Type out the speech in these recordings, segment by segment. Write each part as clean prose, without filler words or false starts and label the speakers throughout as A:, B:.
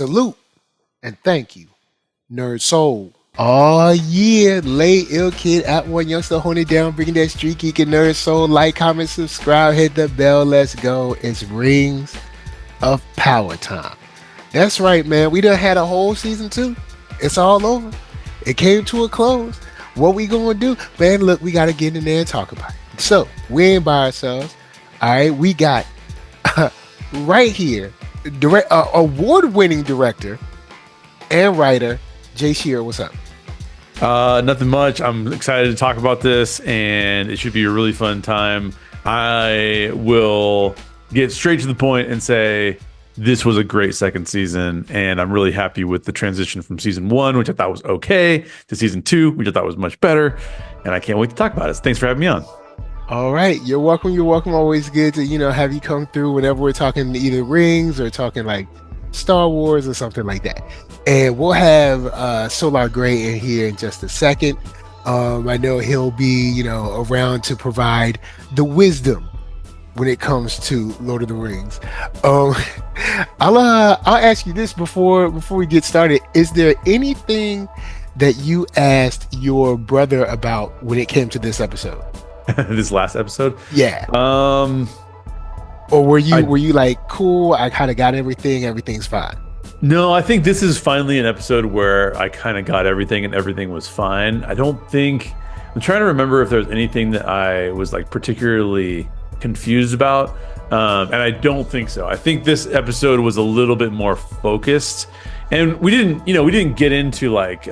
A: Salute and thank you, NERDSoul. Oh yeah, lay ill kid at OneYoungsta holding it down, bringing that StreetGeek and NERDSoul. Like, comment, subscribe, hit the bell. Let's go. It's Rings of Power time. That's right, man. We done had a whole season 2. It's all over. It came to a close. What we gonna do, man? Look, we gotta get in there and talk about it. So we ain't by ourselves. All right, we got right here, award-winning director and writer Jay Sherer. What's up?
B: Nothing much. I'm excited to talk about this, and it should be a really fun time. I will get straight to the point and say this was a great second season, and I'm really happy with the transition from season 1, which I thought was okay, to season 2, which I thought was much better, and I can't wait to talk about it. So thanks for having me on.
A: All right, you're welcome. You're welcome. Always good to have you come through whenever we're talking either Rings or talking like Star Wars or something like that. And we'll have Solar Grey in here in just a second. I know he'll be around to provide the wisdom when it comes to Lord of the Rings. I'll ask you this before we get started. Is there anything that you asked your brother about when it came to this episode?
B: This last episode?
A: Yeah. Or were you like, cool, I kind of got everything's fine?
B: No, I think this is finally an episode where I kind of got everything and everything was fine. I'm trying to remember if there's anything that I was like particularly confused about. And I don't think so. I think this episode was a little bit more focused, and we didn't get into like,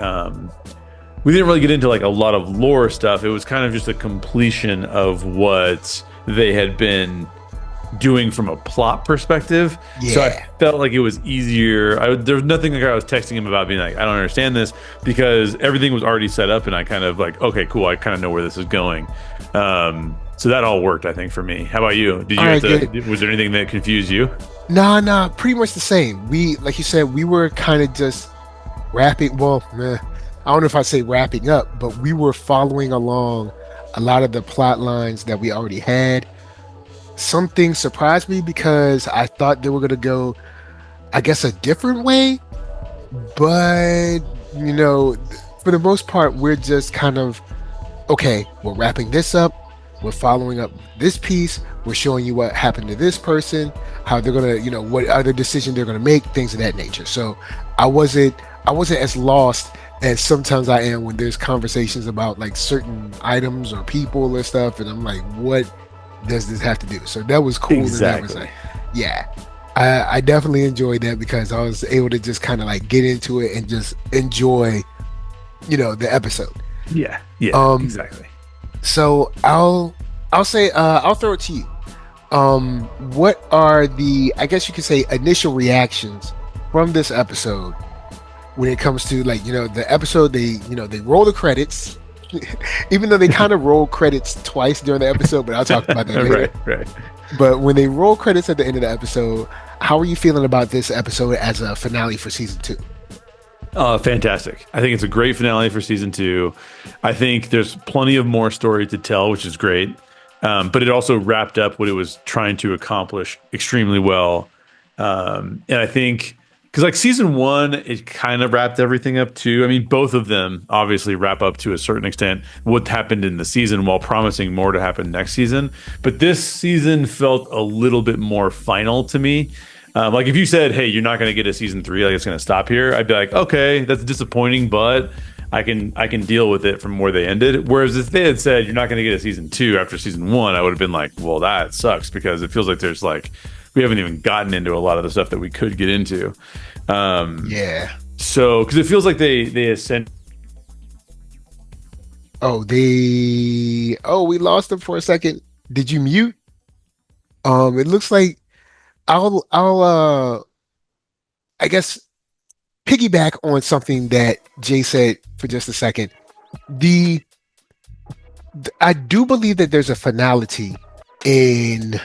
B: we didn't really get into like a lot of lore stuff. It was kind of just a completion of what they had been doing from a plot perspective. Yeah. So I felt like it was easier. There was nothing like I was texting him about being like, I don't understand this, because everything was already set up and I kind of like, okay, cool, I kind of know where this is going. So that all worked, I think, for me. How about you? Was there anything that confused you?
A: Nah, pretty much the same. We, like you said, we were kind of just wrapping, I don't know if I say wrapping up, but we were following along a lot of the plot lines that we already had. Something surprised me because I thought they were going to go, I guess, a different way. But, for the most part, we're just kind of, okay, we're wrapping this up. We're following up this piece. We're showing you what happened to this person, how they're going to, what other decision they're going to make, things of that nature. So I wasn't as lost as sometimes I am when there's conversations about like certain items or people or stuff. And I'm like, what does this have to do? So that was cool.
B: Exactly.
A: I definitely enjoyed that because I was able to just kind of like get into it and just enjoy, the episode.
B: Yeah, exactly.
A: So I'll say, I'll throw it to you. What are the, I guess you could say, initial reactions from this episode when it comes to like, the episode, they roll the credits, even though they kind of roll credits twice during the episode, but I'll talk about that later.
B: Right.
A: But when they roll credits at the end of the episode, how are you feeling about this episode as a finale for season 2?
B: Fantastic. I think it's a great finale for season 2. I think there's plenty of more story to tell, which is great. But it also wrapped up what it was trying to accomplish extremely well. And I think, because like season 1, it kind of wrapped everything up too. I mean, both of them obviously wrap up to a certain extent what happened in the season while promising more to happen next season. But this season felt a little bit more final to me. Like if you said, hey, you're not going to get a season 3, like it's going to stop here, I'd be like, okay, that's disappointing, but I can deal with it from where they ended. Whereas if they had said you're not going to get a season 2 after season 1, I would have been like, well, that sucks, because it feels like there's like, we haven't even gotten into a lot of the stuff that we could get into. So, because it feels like they ascend.
A: We lost them for a second. Did you mute? It looks like I'll I guess piggyback on something that Jay said for just a second. I do believe that there's a finality in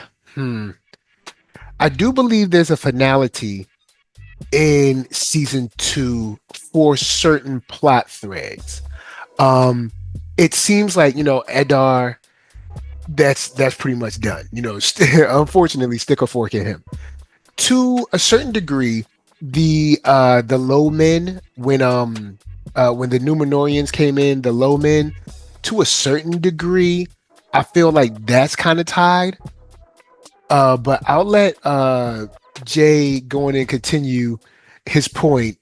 A: I do believe there's a finality in season 2 for certain plot threads. It seems like, Eddar, that's pretty much done. Unfortunately, stick a fork in him. To a certain degree, the low men when the Númenóreans came in, the low men, to a certain degree, I feel like that's kind of tied. But I'll let Jay go in and continue his point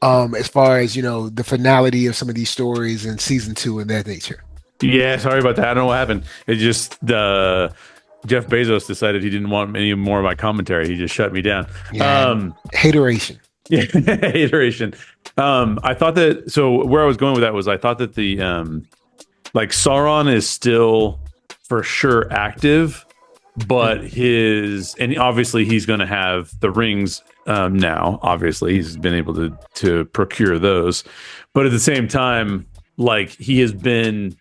A: as far as the finality of some of these stories in season 2 and that nature.
B: Yeah, sorry about that. I don't know what happened. It just Jeff Bezos decided he didn't want any more of my commentary. He just shut me down.
A: Yeah, hateration.
B: Yeah, hateration. I thought that. So where I was going with that was I thought that the like Sauron is still for sure active, but and obviously he's going to have the rings now. Obviously, he's been able to procure those, but at the same time, like he has been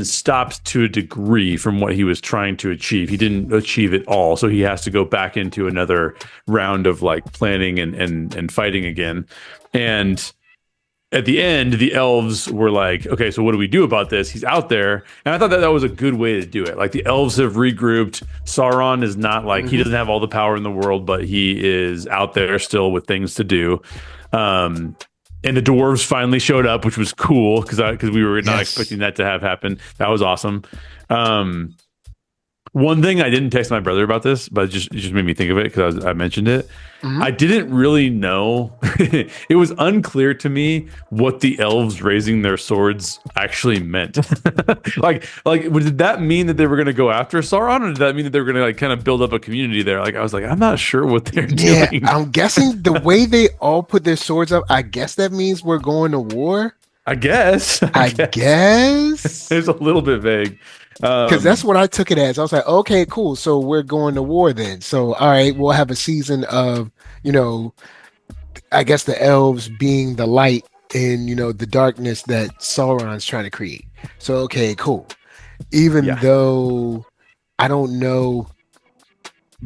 B: stopped to a degree from what he was trying to achieve. He didn't achieve it all, so he has to go back into another round of like planning and fighting again. And at the end, the elves were like, okay, so what do we do about this? He's out there. And I thought that was a good way to do it. Like the elves have regrouped. Sauron is not like, he doesn't have all the power in the world, but he is out there still with things to do. And the dwarves finally showed up, which was cool because we were not expecting that to have happen. That was awesome. One thing I didn't text my brother about this, but it just made me think of it because I mentioned it. Mm-hmm. I didn't really know. It was unclear to me what the elves raising their swords actually meant. like, did that mean that they were going to go after Sauron, or did that mean that they were going to like kind of build up a community there? Like, I was like, I'm not sure what they're doing.
A: I'm guessing the way they all put their swords up, I guess that means we're going to war.
B: I guess.
A: I guess.
B: It's a little bit vague.
A: Because that's what I took it as. I was like, okay, cool. So we're going to war then. So, all right, we'll have a season of, I guess the elves being the light in, the darkness that Sauron's trying to create. So, okay, cool. Even though I don't know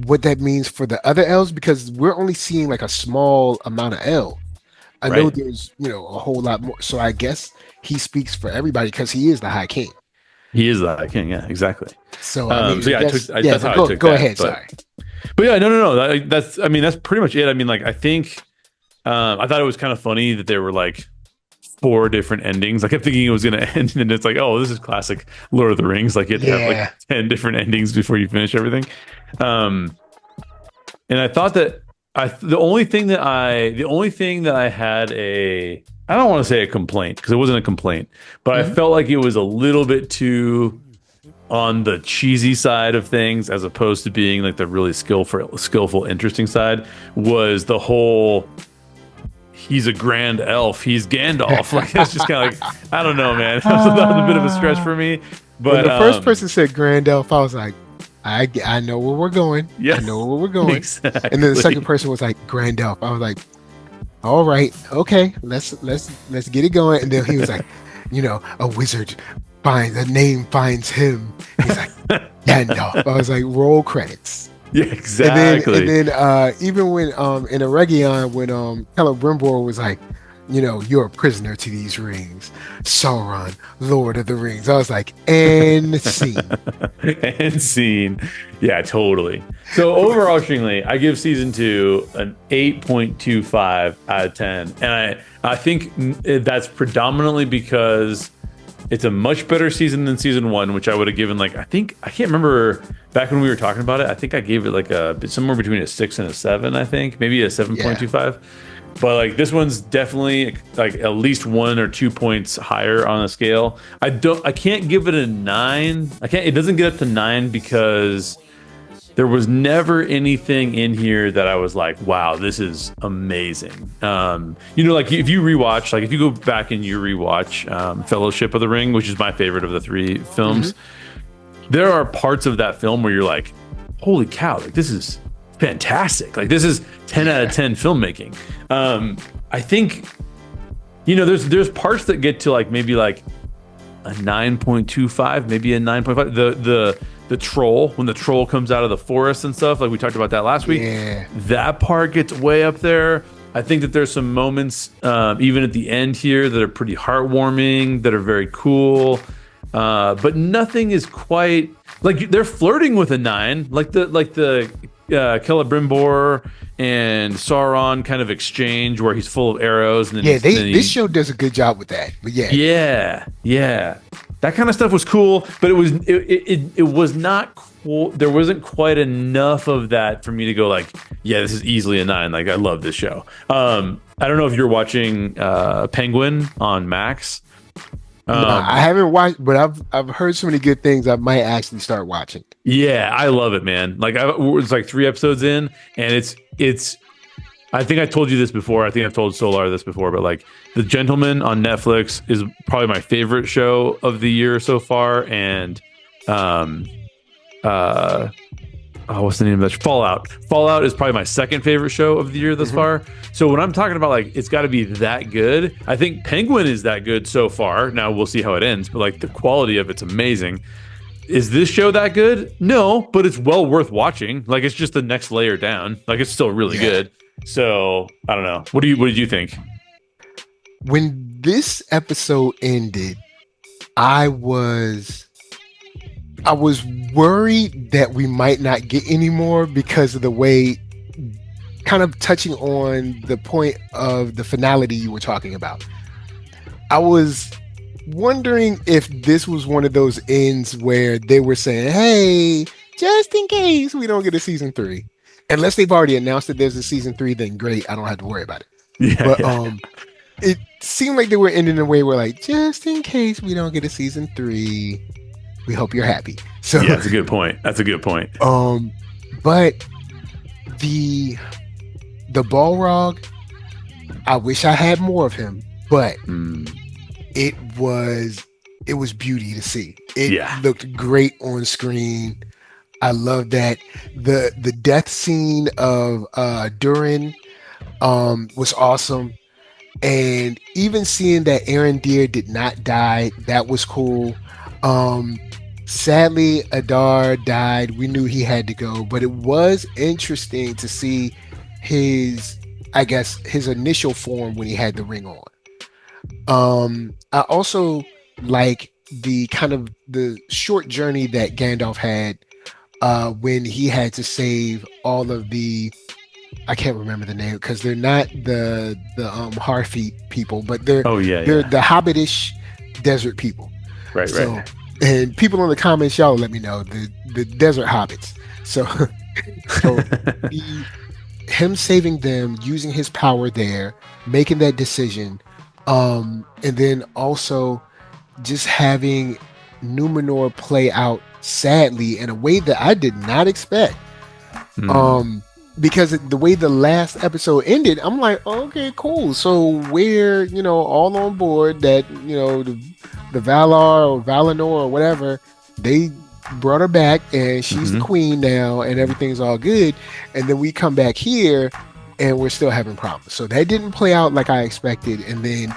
A: what that means for the other elves, because we're only seeing like a small amount of elves. I know there's, a whole lot more. So I guess he speaks for everybody because he is the High King.
B: He is the High King, yeah, exactly.
A: So,
B: that's how I took that.
A: Go ahead, sorry.
B: But yeah, no. That's pretty much it. I mean, like, I think I thought it was kind of funny that there were like 4 different endings. I kept thinking it was going to end, and it's like, oh, this is classic Lord of the Rings. Like, you have to have like 10 different endings before you finish everything. And I thought that the only thing that I had I don't want to say a complaint because it wasn't a complaint, but I felt like it was a little bit too on the cheesy side of things as opposed to being like the really skillful, interesting side. Was the whole he's a grand elf, he's Gandalf. Like it's just kind of like, I don't know, man. That was a bit of a stretch for me. But
A: when the first person said grand elf, I was like, I know where we're going.
B: Yeah,
A: I know where we're going.
B: Exactly.
A: And then the second person was like grand elf. I was like, all right, okay, let's get it going. And then he was like, a wizard a name finds him. He's like, Gandalf. I was like, roll credits.
B: Yeah, exactly.
A: And then even when in Eregion, when Celebrimbor was like, you're a prisoner to these rings, Sauron, Lord of the Rings. I was like, and scene.
B: And scene. Yeah, totally. So overarchingly, I give season 2 an 8.25 out of 10. And I think that's predominantly because it's a much better season than season 1, which I would have given like, I can't remember back when we were talking about it. I think I gave it like somewhere between a 6 and a 7, I think. Maybe a 7.25. Yeah. But like this one's definitely like at least 1 or 2 points higher on the scale. I can't give it a 9. It doesn't get up to 9 because there was never anything in here that I was like, wow, this is amazing. Like if you rewatch, like if you go back and you rewatch Fellowship of the Ring, which is my favorite of the 3 films, there are parts of that film where you're like, holy cow, like this is fantastic. Like this is 10 out of 10 filmmaking. I think, there's parts that get to like maybe like a 9.25, maybe a 9.5. The troll, when the troll comes out of the forest and stuff, like we talked about that last week, that part gets way up there. I think that there's some moments, even at the end here, that are pretty heartwarming, that are very cool. But nothing is quite like they're flirting with a 9, like the Celebrimbor and Sauron kind of exchange where he's full of arrows, and then
A: Yeah, this
B: he
A: show does a good job with that. But yeah,
B: yeah, that kind of stuff was cool, but it was not cool. There wasn't quite enough of that for me to go like, yeah, this is easily a 9. Like I love this show. I don't know if you're watching Penguin on Max.
A: no, I haven't watched, but I've heard so many good things. I might actually start watching.
B: Yeah, I love it, man. Like it's like 3 episodes in, and it's. I think I told you this before. I think I've told Solar this before, but like The Gentleman on Netflix is probably my favorite show of the year so far, and what's the name of that? Fallout. Fallout is probably my second favorite show of the year thus far. So when I'm talking about like it's got to be that good, I think Penguin is that good so far. Now we'll see how it ends, but like the quality of it's amazing. Is this show that good? No, but it's well worth watching. Like it's just the next layer down. Like it's still really good. So I don't know. What did you think?
A: When this episode ended, I was worried that we might not get any more because of the way, kind of touching on the point of the finality you were talking about. I was wondering if this was one of those ends where they were saying, hey, just in case we don't get a season 3. Unless they've already announced that there's a season 3, then great, I don't have to worry about it. It seemed like they were ending in a way where like, just in case we don't get a season 3, we hope you're happy. So
B: yeah, that's a good point.
A: But the Balrog, I wish I had more of him, but it was beauty to see. It looked great on screen. I love that. The death scene of Durin was awesome. And even seeing that Arondir did not die, that was cool. Sadly, Adar died. We knew he had to go, but it was interesting to see his initial form when he had the ring on. I also like the kind of the short journey that Gandalf had when he had to save all of the, I can't remember the name because they're not the Harfeet people, but they're the Hobbitish desert people.
B: Right.
A: And people in the comments, y'all let me know the desert hobbits. So him saving them, using his power there, making that decision, and then also just having Númenor play out sadly in a way that I did not expect. Because the way the last episode ended, I'm like, okay, cool. So we're, all on board that, the Valar or Valinor or whatever, they brought her back and she's the queen now and everything's all good. And then we come back here and we're still having problems. So that didn't play out like I expected. And then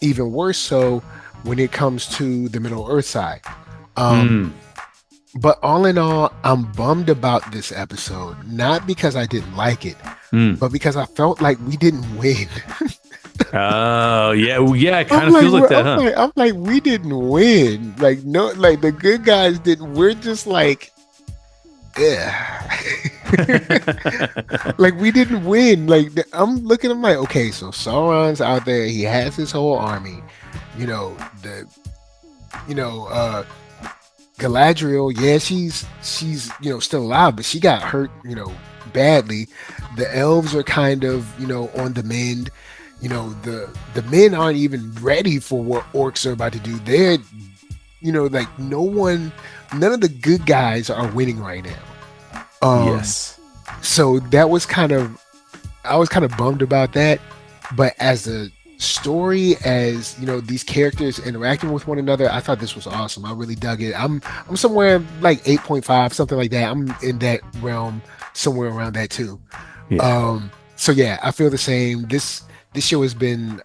A: even worse so when it comes to the Middle Earth side. But all in all, I'm bummed about this episode, not because I didn't like it, but because I felt like we didn't win.
B: Oh, yeah, it kind of feels like that, huh?
A: I'm like, we didn't win. Like, no, like the good guys didn't. We're just like, yeah. Like, we didn't win. Like, I'm looking, I'm like, okay, so Sauron's out there. He has his whole army. Galadriel, yeah, she's still alive, but she got hurt, badly. The elves are kind of, on the mend. The men aren't even ready for what orcs are about to do. They're, like none of the good guys are winning right now.
B: Yes.
A: So that was I was kind of bummed about that. But as a story, as these characters interacting with one another, I thought this was awesome. I really dug it. I'm somewhere like 8.5, something like that. I'm in that realm, somewhere around that too. So yeah, I feel the same. This show has been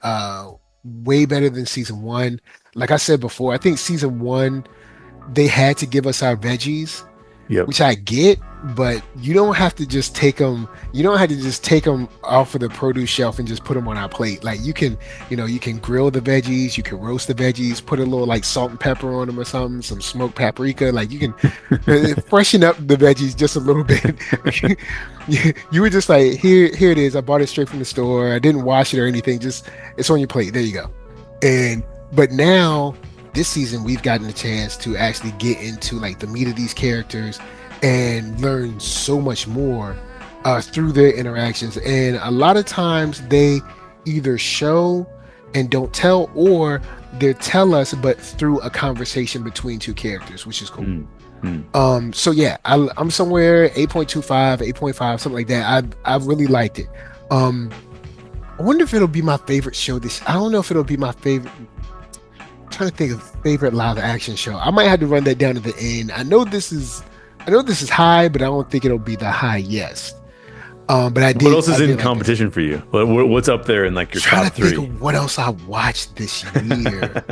A: way better than season 1. Like I said before, I think season 1 they had to give us our veggies
B: Yep.
A: which I get, but you don't have to just take them. You don't have to just take them off of the produce shelf and just put them on our plate. Like you can, you can grill the veggies, you can roast the veggies, put a little like salt and pepper on them or something, some smoked paprika. Like you can freshen up the veggies just a little bit. You were just like, here it is. I bought it straight from the store. I didn't wash it or anything. Just it's on your plate. There you go. But now this season we've gotten a chance to actually get into like the meat of these characters and learn so much more through their interactions. And a lot of times they either show and don't tell, or they tell us but through a conversation between two characters, which is cool. So yeah, I'm somewhere 8.25, 8.5, something like that. I've really liked it. I wonder if it'll be my favorite show I don't know if it'll be my favorite. I'm trying to think of favorite live action show. I might have to run that down at the end. I know this is high, but I don't think it'll be the highest. But I did.
B: What else is in
A: like
B: competition for you? What's up there in like your
A: top
B: three?
A: Think of what else I watched this year.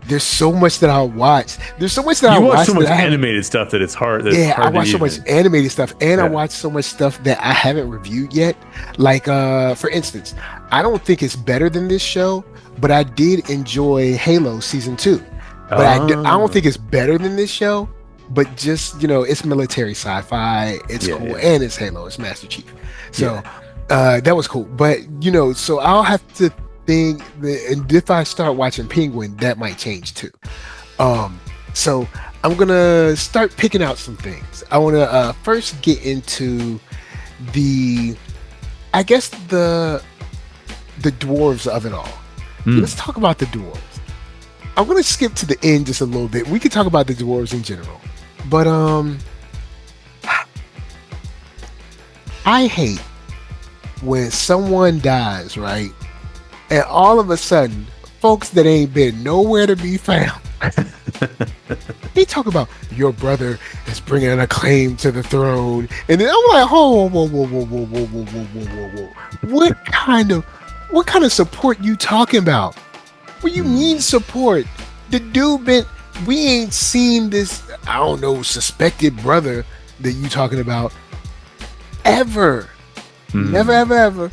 A: There's so much that I watched. There's so much that I watched. You watch
B: so much animated stuff that it's hard.
A: I watch so much animated stuff, and I watch so much stuff that I haven't reviewed yet. Like, for instance, I don't think it's better than this show, but I did enjoy Halo season 2. But I don't think it's better than this show. But just, it's military sci-fi. It's cool, and it's Halo. It's Master Chief. So that was cool. But so I'll have to think, and if I start watching Penguin, that might change too. So I'm gonna start picking out some things. I want to first get into the dwarves of it all. Let's talk about the dwarves. I'm gonna skip to the end just a little bit. We could talk about the dwarves in general, but I hate when someone dies, right? And all of a sudden, folks that ain't been nowhere to be found, they talk about your brother is bringing a claim to the throne, and then I'm like, whoa. What kind of support you talking about? What you mean support? The dude we ain't seen this, I don't know, suspected brother that you talking about ever. Never, ever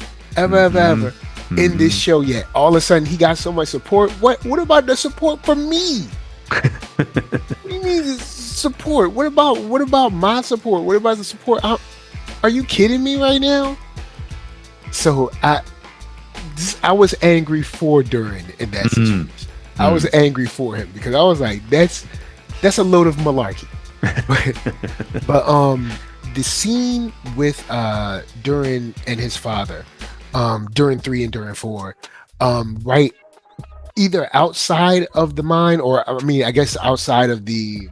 A: in this show yet. All of a sudden he got so much support. What about the support from me? What do you mean support? What about my support? What about the support? Are you kidding me right now? So I was angry for Durin in that situation. I was angry for him because I was like, that's a load of malarkey. but the scene with Durin and his father, Durin 3 and Durin 4, right, either outside of the mine, or I guess outside of the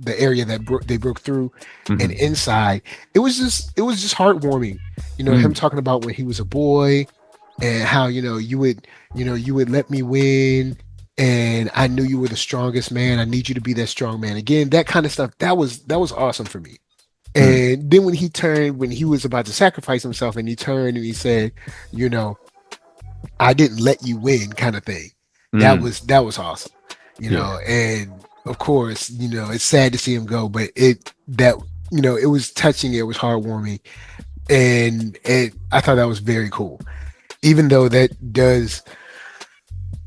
A: area that they broke through, and inside, it was just heartwarming. Him talking about when he was a boy and how you would let me win, and I knew you were the strongest man. I need you to be that strong man again. That kind of stuff. That was awesome for me. And then when he was about to sacrifice himself, and he turned and he said, I didn't let you win, kind of thing. That was awesome. And of course, it's sad to see him go, but it was touching. It was heartwarming, and I thought that was very cool. Even though that does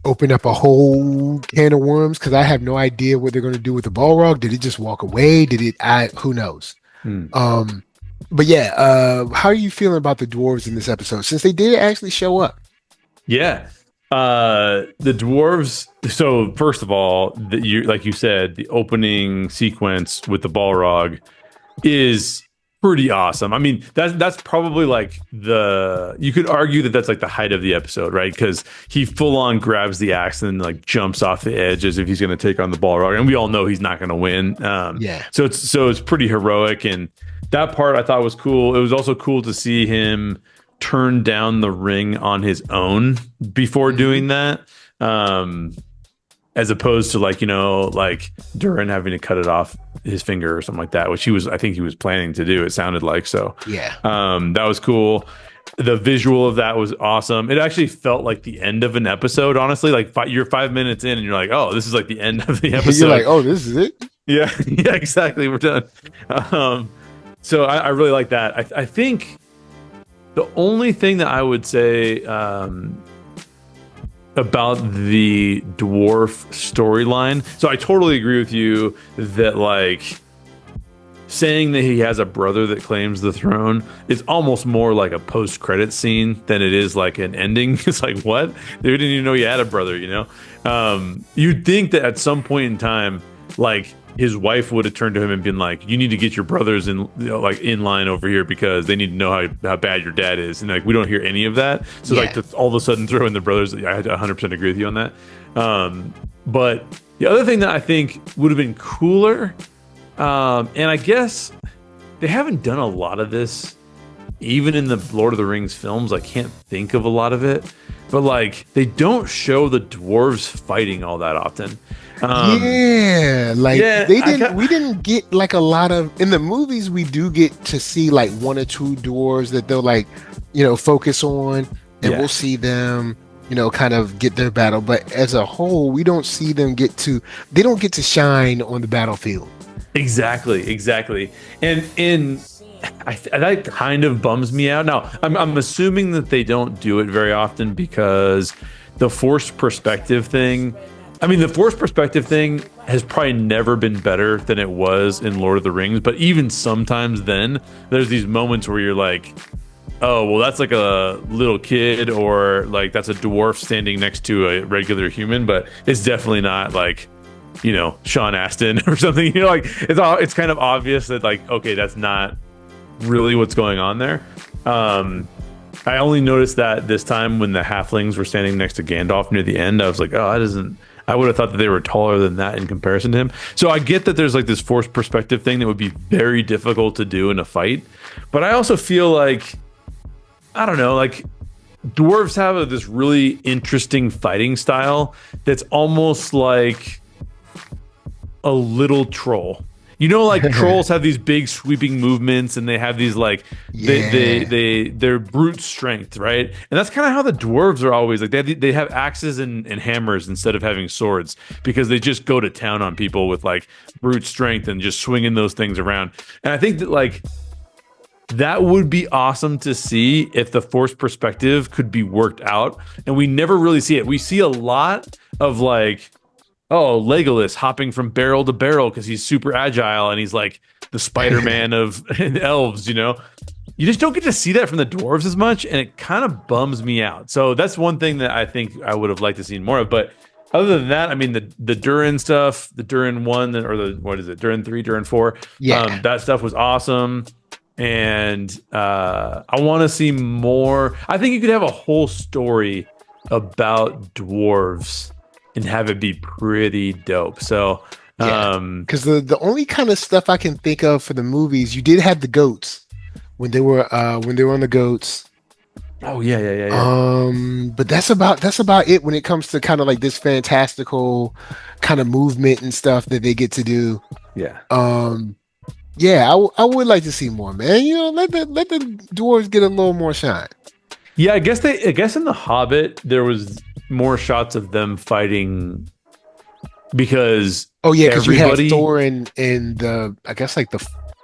A: open up a whole can of worms, because I have no idea what they're going to do with the Balrog. Did it just walk away? Who knows? But yeah, how are you feeling about the dwarves in this episode, since they did actually show up?
B: Yeah. The dwarves. So first of all, like you said, the opening sequence with the Balrog is pretty awesome. I mean, that's probably like you could argue that that's like the height of the episode, right? Because he full on grabs the axe and like jumps off the edge as if he's going to take on the Balrog, and we all know he's not going to win. So it's pretty heroic, and that part I thought was cool. It was also cool to see him turn down the ring on his own before doing that. As opposed to like Durin having to cut it off his finger or something like that, which I think he was planning to do. It sounded like so. Yeah. That was cool. The visual of that was awesome. It actually felt like the end of an episode, honestly. Like you're 5 minutes in and you're like, oh, this is like the end of the episode.
A: You're like, oh, this is it?
B: Yeah, yeah, exactly. We're done. Um, so I really like that. I think the only thing that I would say about the dwarf storyline. So I totally agree with you that like saying that he has a brother that claims the throne is almost more like a post-credit scene than it is like an ending. It's like, what? They didn't even know you had a brother, you know? You'd think that at some point in time, like his wife would have turned to him and been like, you need to get your brothers in, you know, like in line over here because they need to know how bad your dad is. And like, we don't hear any of that. So like to all of a sudden throw in the brothers, I 100% agree with you on that. But the other thing that I think would have been cooler, and I guess they haven't done a lot of this, even in the Lord of the Rings films. I can't think of a lot of it, but like they don't show the dwarves fighting all that often.
A: We didn't get like a lot of in the movies. We do get to see like one or two dwarves that they'll like, you know, focus on, and we'll see them, you know, kind of get their battle. But as a whole, we don't see them they don't get to shine on the battlefield.
B: Exactly. And that kind of bums me out. Now, I'm assuming that they don't do it very often because the forced perspective thing. I mean, the forced perspective thing has probably never been better than it was in Lord of the Rings. But even sometimes then, there's these moments where you're like, oh, well, that's like a little kid, or like that's a dwarf standing next to a regular human, but it's definitely not like, you know, Sean Astin or something. You know, like it's kind of obvious that like, okay, that's not really what's going on there. I only noticed that this time when the halflings were standing next to Gandalf near the end. I was like, oh, that isn't. I would have thought that they were taller than that in comparison to him. So I get that there's like this forced perspective thing that would be very difficult to do in a fight, but I also feel like, I don't know, like dwarves have this really interesting fighting style that's almost like a little troll. You know, like trolls have these big sweeping movements, and they have these like they're brute strength, right? And that's kind of how the dwarves are always like. They have axes and hammers instead of having swords because they just go to town on people with like brute strength and just swinging those things around. And I think that like that would be awesome to see if the forced perspective could be worked out, and we never really see it. We see a lot of like, oh, Legolas hopping from barrel to barrel because he's super agile and he's like the Spider-Man of elves, you know? You just don't get to see that from the dwarves as much, and it kind of bums me out. So that's one thing that I think I would have liked to see more of. But other than that, I mean, the Durin stuff, the Durin 1, or what is it, Durin 3, Durin 4, that stuff was awesome. And I want to see more. I think you could have a whole story about dwarves and have it be pretty dope. So,
A: because the only kind of stuff I can think of for the movies, you did have the goats when they were on the goats.
B: Oh yeah.
A: But that's about it when it comes to kind of like this fantastical kind of movement and stuff that they get to do.
B: Yeah.
A: I would like to see more, man. You know, let the dwarves get a little more shine.
B: Yeah, I guess in The Hobbit there was more shots of them fighting because
A: because you had Thorin and the, I guess like the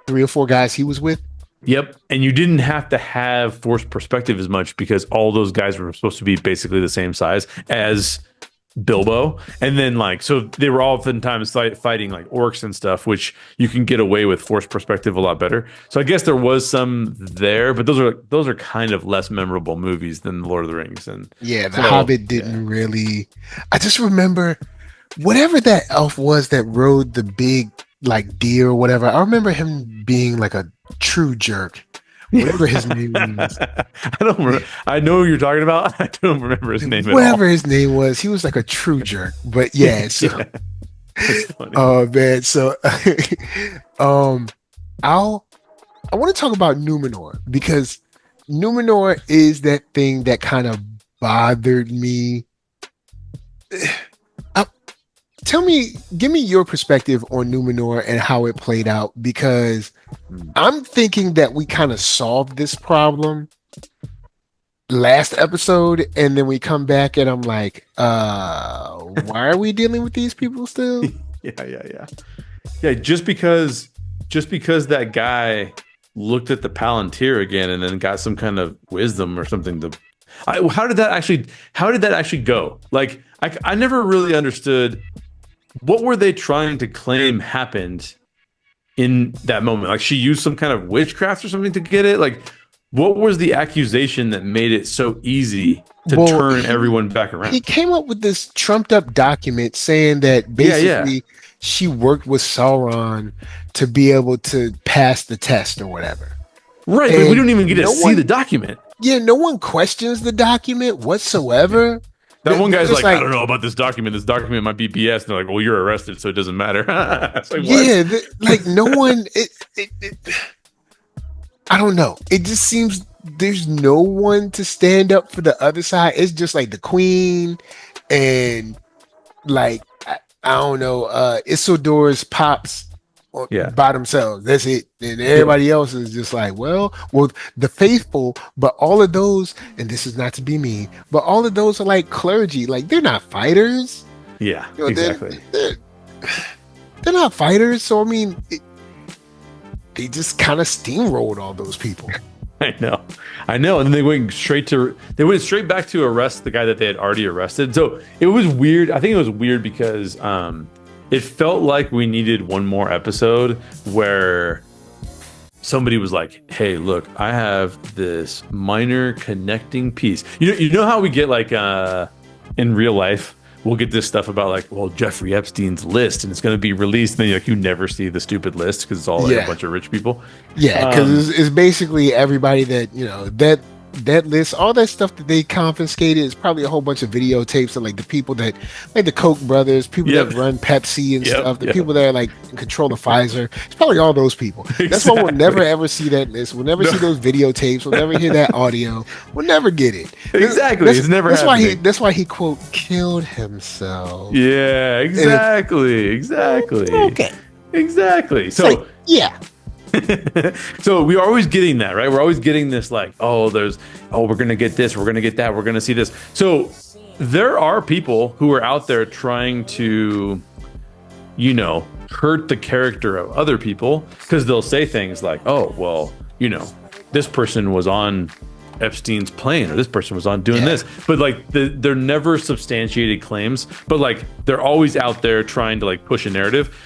A: 3 or 4 guys he was with.
B: Yep, and you didn't have to have forced perspective as much because all those guys were supposed to be basically the same size as Bilbo, and then like, so they were oftentimes fighting like orcs and stuff, which you can get away with forced perspective a lot better. So I guess there was some there, but those are kind of less memorable movies than the Lord of the Rings. And
A: the Hobbit didn't really. I just remember whatever that elf was that rode the big like deer or whatever. I remember him being like a true jerk. Whatever his name was.
B: I don't remember. I know who you're talking about. I don't remember his name at all.
A: Whatever his name was, he was like a true jerk. But yeah, so
B: That's funny.
A: oh man, so I want to talk about Númenor because Númenor is that thing that kind of bothered me. Give me your perspective on Númenor and how it played out, because I'm thinking that we kind of solved this problem last episode, and then we come back and I'm like, why are we dealing with these people still?
B: Yeah. Yeah, just because that guy looked at the Palantir again and then got some kind of wisdom or something how did that actually go? Like I never really understood what were they trying to claim happened in that moment. Like she used some kind of witchcraft or something to get it. Like what was the accusation that made it so easy to turn everyone back around?
A: He came up with this trumped up document saying that basically she worked with Sauron to be able to pass the test or whatever.
B: Right, but we don't even get to see the document.
A: Yeah, no one questions the document whatsoever.
B: That one guy's like, I don't know about this document. This document might be BS. And they're like, well, you're arrested, so it doesn't matter.
A: No one. I don't know. It just seems there's no one to stand up for the other side. It's just like the Queen and like I don't know, Isildur's pops by themselves. That's it. And everybody else is just like, well, the faithful, but all of those, and this is not to be mean, but all of those are like clergy. Like they're not fighters.
B: Yeah, exactly.
A: They're not fighters. So I mean, they just kind of steamrolled all those people.
B: I know. And then they went straight back to arrest the guy that they had already arrested. So it was weird. I think it was weird because it felt like we needed one more episode where somebody was like, hey, look, I have this minor connecting piece. You know how we get like in real life, we'll get this stuff about like, well, Jeffrey Epstein's list and it's going to be released. And then you never see the stupid list because it's all like a bunch of rich people.
A: Yeah, because it's basically everybody that, that list, all that stuff that they confiscated is probably a whole bunch of videotapes of like the people that, like the Koch brothers, people that run Pepsi and stuff, the people that are like control the Pfizer. It's probably all those people. That's why we'll never ever see that list. We'll never see those videotapes. We'll never hear that audio. We'll never get it.
B: Exactly. It's never happening.
A: That's why he quote killed himself.
B: Yeah, exactly.
A: Okay.
B: Exactly. So so we're always getting that, right? We're always getting this like, we're going to get this, we're going to get that, we're going to see this. So there are people who are out there trying to, hurt the character of other people because they'll say things like, this person was on Epstein's plane or this person was on doing this. But like they're never substantiated claims, but like they're always out there trying to like push a narrative.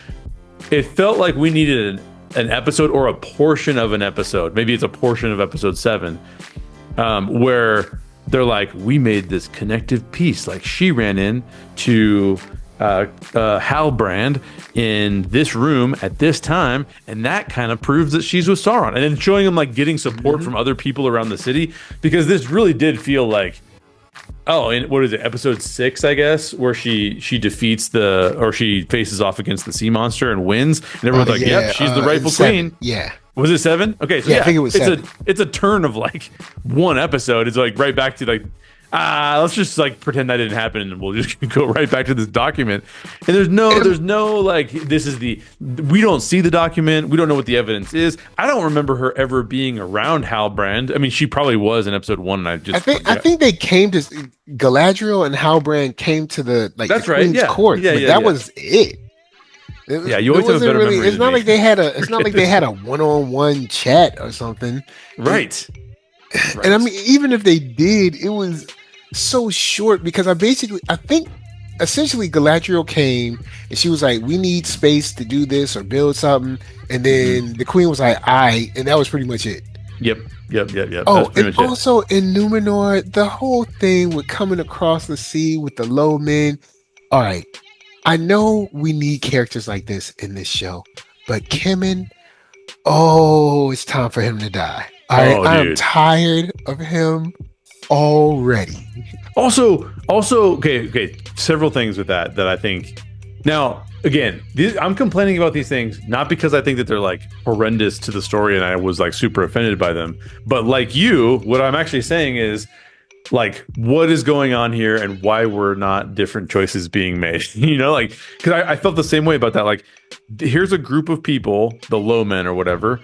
B: It felt like we needed an episode or a portion of an episode, maybe it's a portion of episode 7, where they're like, we made this connective piece, like she ran in to Halbrand in this room at this time, and that kind of proves that she's with Sauron, and then showing them like getting support from other people around the city, because this really did feel like, and what is it, episode 6, I guess, where she defeats she faces off against the sea monster and wins, and everyone's like, yep, she's the rightful queen.
A: Yeah.
B: Was it 7? Okay, so
A: I think it was 7.
B: It's a turn of like one episode. It's like right back to like, let's just like pretend that didn't happen and we'll just go right back to this document. And there's no like, we don't see the document. We don't know what the evidence is. I don't remember her ever being around Halbrand. I mean, she probably was in episode 1 and I think
A: they came to Galadriel and Halbrand came to the Queen's court. That was it.
B: You always have a better memory.
A: It's not like they had a one-on-one chat or something.
B: Right.
A: And I mean, even if they did, it was so short because I think essentially Galadriel came and she was like, we need space to do this or build something. And then the Queen was like, and that was pretty much it.
B: Yep.
A: Oh, and also in Númenor, the whole thing with coming across the sea with the low men. All right. I know we need characters like this in this show, but Kemen, it's time for him to die. I'm tired of him already.
B: Also, okay. Several things with that I think. Now, again, I'm complaining about these things not because I think that they're like horrendous to the story and I was like super offended by them, but like what I'm actually saying is, like, what is going on here and why were not different choices being made? Like, because I felt the same way about that. Like, here's a group of people, the low men or whatever,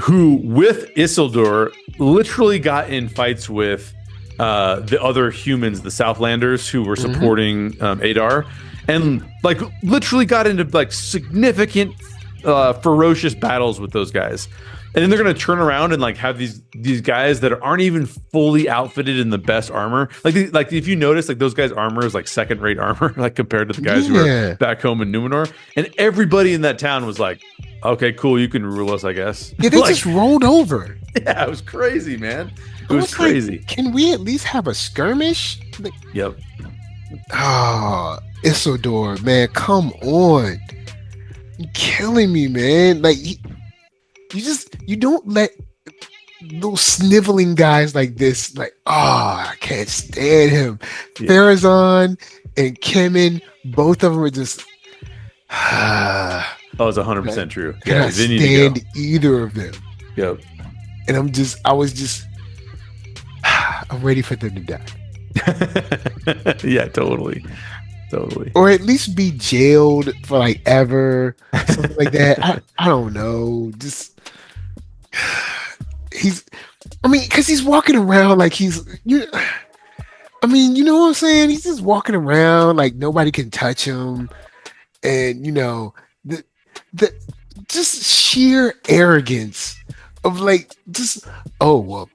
B: who with Isildur literally got in fights with the other humans, the Southlanders, who were supporting Adar, and like literally got into like significant, ferocious battles with those guys. And then they're gonna turn around and like have these guys that aren't even fully outfitted in the best armor. Like if you notice, like those guys' armor is like second-rate armor, like compared to the guys who are back home in Númenor. And everybody in that town was like, "Okay, cool, you can rule us, I guess."
A: Yeah, they just rolled over.
B: Yeah, it was crazy, man. It was crazy.
A: Like, can we at least have a skirmish? Like,
B: yep.
A: Oh, Isildur, man, come on! You're killing me, man. Like. You don't let those sniveling guys like this, like, oh, I can't stand him. Yeah. Pharazôn and Kemen, both of them are just
B: oh, it's 100% true.
A: Yeah, I stand either of them.
B: Yep.
A: And I'm ready for them to die.
B: Yeah, totally.
A: Or at least be jailed for like ever, something like that. I don't know. Just because he's walking around like you know what I'm saying? He's just walking around like nobody can touch him, and you know the just sheer arrogance of like just well,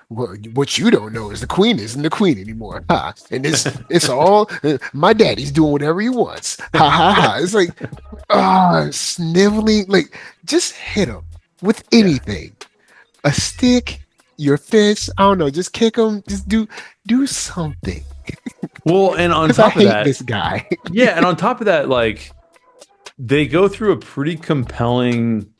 A: what you don't know is the queen isn't the queen anymore, ha! And it's all my daddy's doing whatever he wants, ha ha ha! It's like sniveling, like just hit him with anything, a stick, your fist. I don't know, just kick him, just do something.
B: Well, and on top of that,
A: this guy,
B: yeah, and on top of that, like they go through a pretty compelling.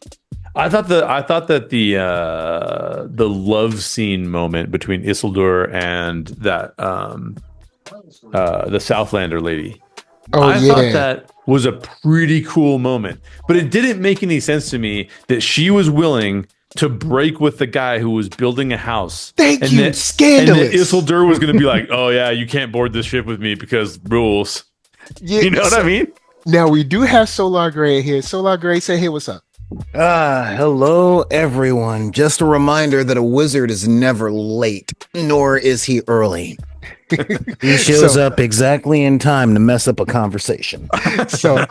B: I thought that the love scene moment between Isildur and that the Southlander lady. I thought that was a pretty cool moment, but it didn't make any sense to me that she was willing to break with the guy who was building a house.
A: Scandalous.
B: And that Isildur was going to be like, "Oh yeah, you can't board this ship with me because rules." Yeah, you know what I mean?
A: Now we do have Solar Grey here. Solar Grey, say, "Hey, what's up?"
C: Hello everyone. Just a reminder that a wizard is never late, nor is he early. He shows up exactly in time to mess up a conversation.
A: So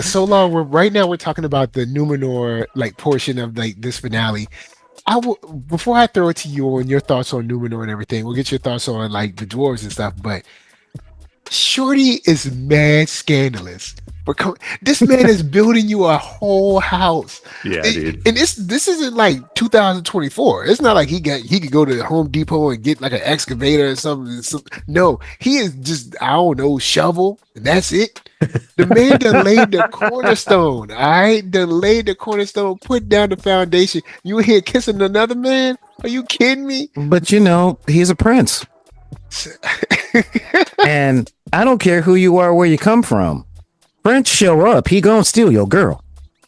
A: Solar, right now we're talking about the Númenor like portion of like this finale. Before I throw it to you and your thoughts on Númenor and everything, we'll get your thoughts on like the dwarves and stuff, but Shorty is mad scandalous. This man is building you a whole house.
B: Yeah, dude.
A: And this isn't like 2024. It's not like he could go to Home Depot and get like an excavator or something. No, he is just, I don't know, shovel, and that's it. The man done laid the cornerstone. All right, done laid the cornerstone, put down the foundation. You here kissing another man? Are you kidding me?
C: But you know, he's a prince. And I don't care who you are or where you come from. Prince show up, he gonna steal your girl.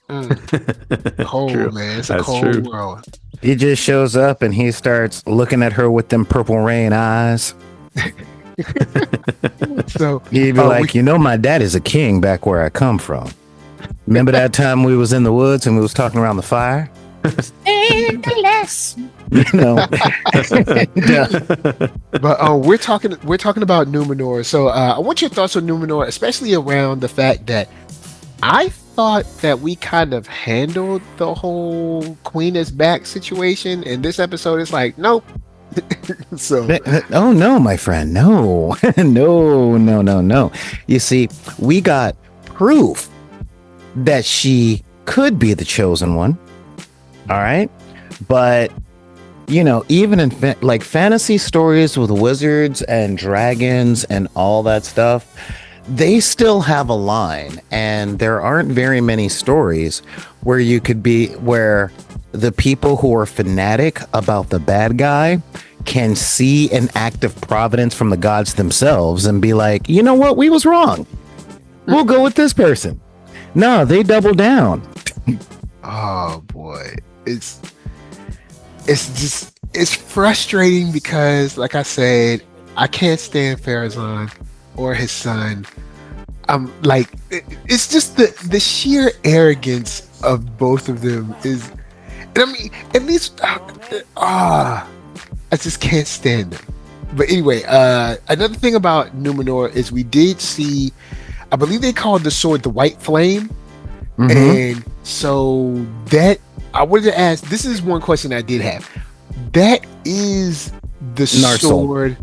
A: Cold, true. Man. It's a cold world.
C: He just shows up and he starts looking at her with them purple rain eyes.
A: So
C: he'd be like, you know, my dad is a king back where I come from. Remember that time we was in the woods and we was talking around the fire? You know.
A: But we're talking about Númenor. So I want your thoughts on Númenor, especially around the fact that I thought that we kind of handled the whole Queen is back situation, and this episode is like, nope. So
C: oh no, my friend, no. no. You see, we got proof that she could be the chosen one. All right, but you know, even in like fantasy stories with wizards and dragons and all that stuff, they still have a line, and there aren't very many stories where you could be where the people who are fanatic about the bad guy can see an act of providence from the gods themselves and be like, you know what, we was wrong, we'll go with this person. No, they double down.
A: Oh boy, it's frustrating because, like I said, I can't stand Pharazôn or his son. I'm like, it's just the sheer arrogance of both of them is, and I mean, at least I just can't stand them. But anyway, another thing about Numenor is we did see, I believe they called the sword the White Flame. And so that, I wanted to ask, this is one question I did have. That is the
C: NERDSoul.
A: sword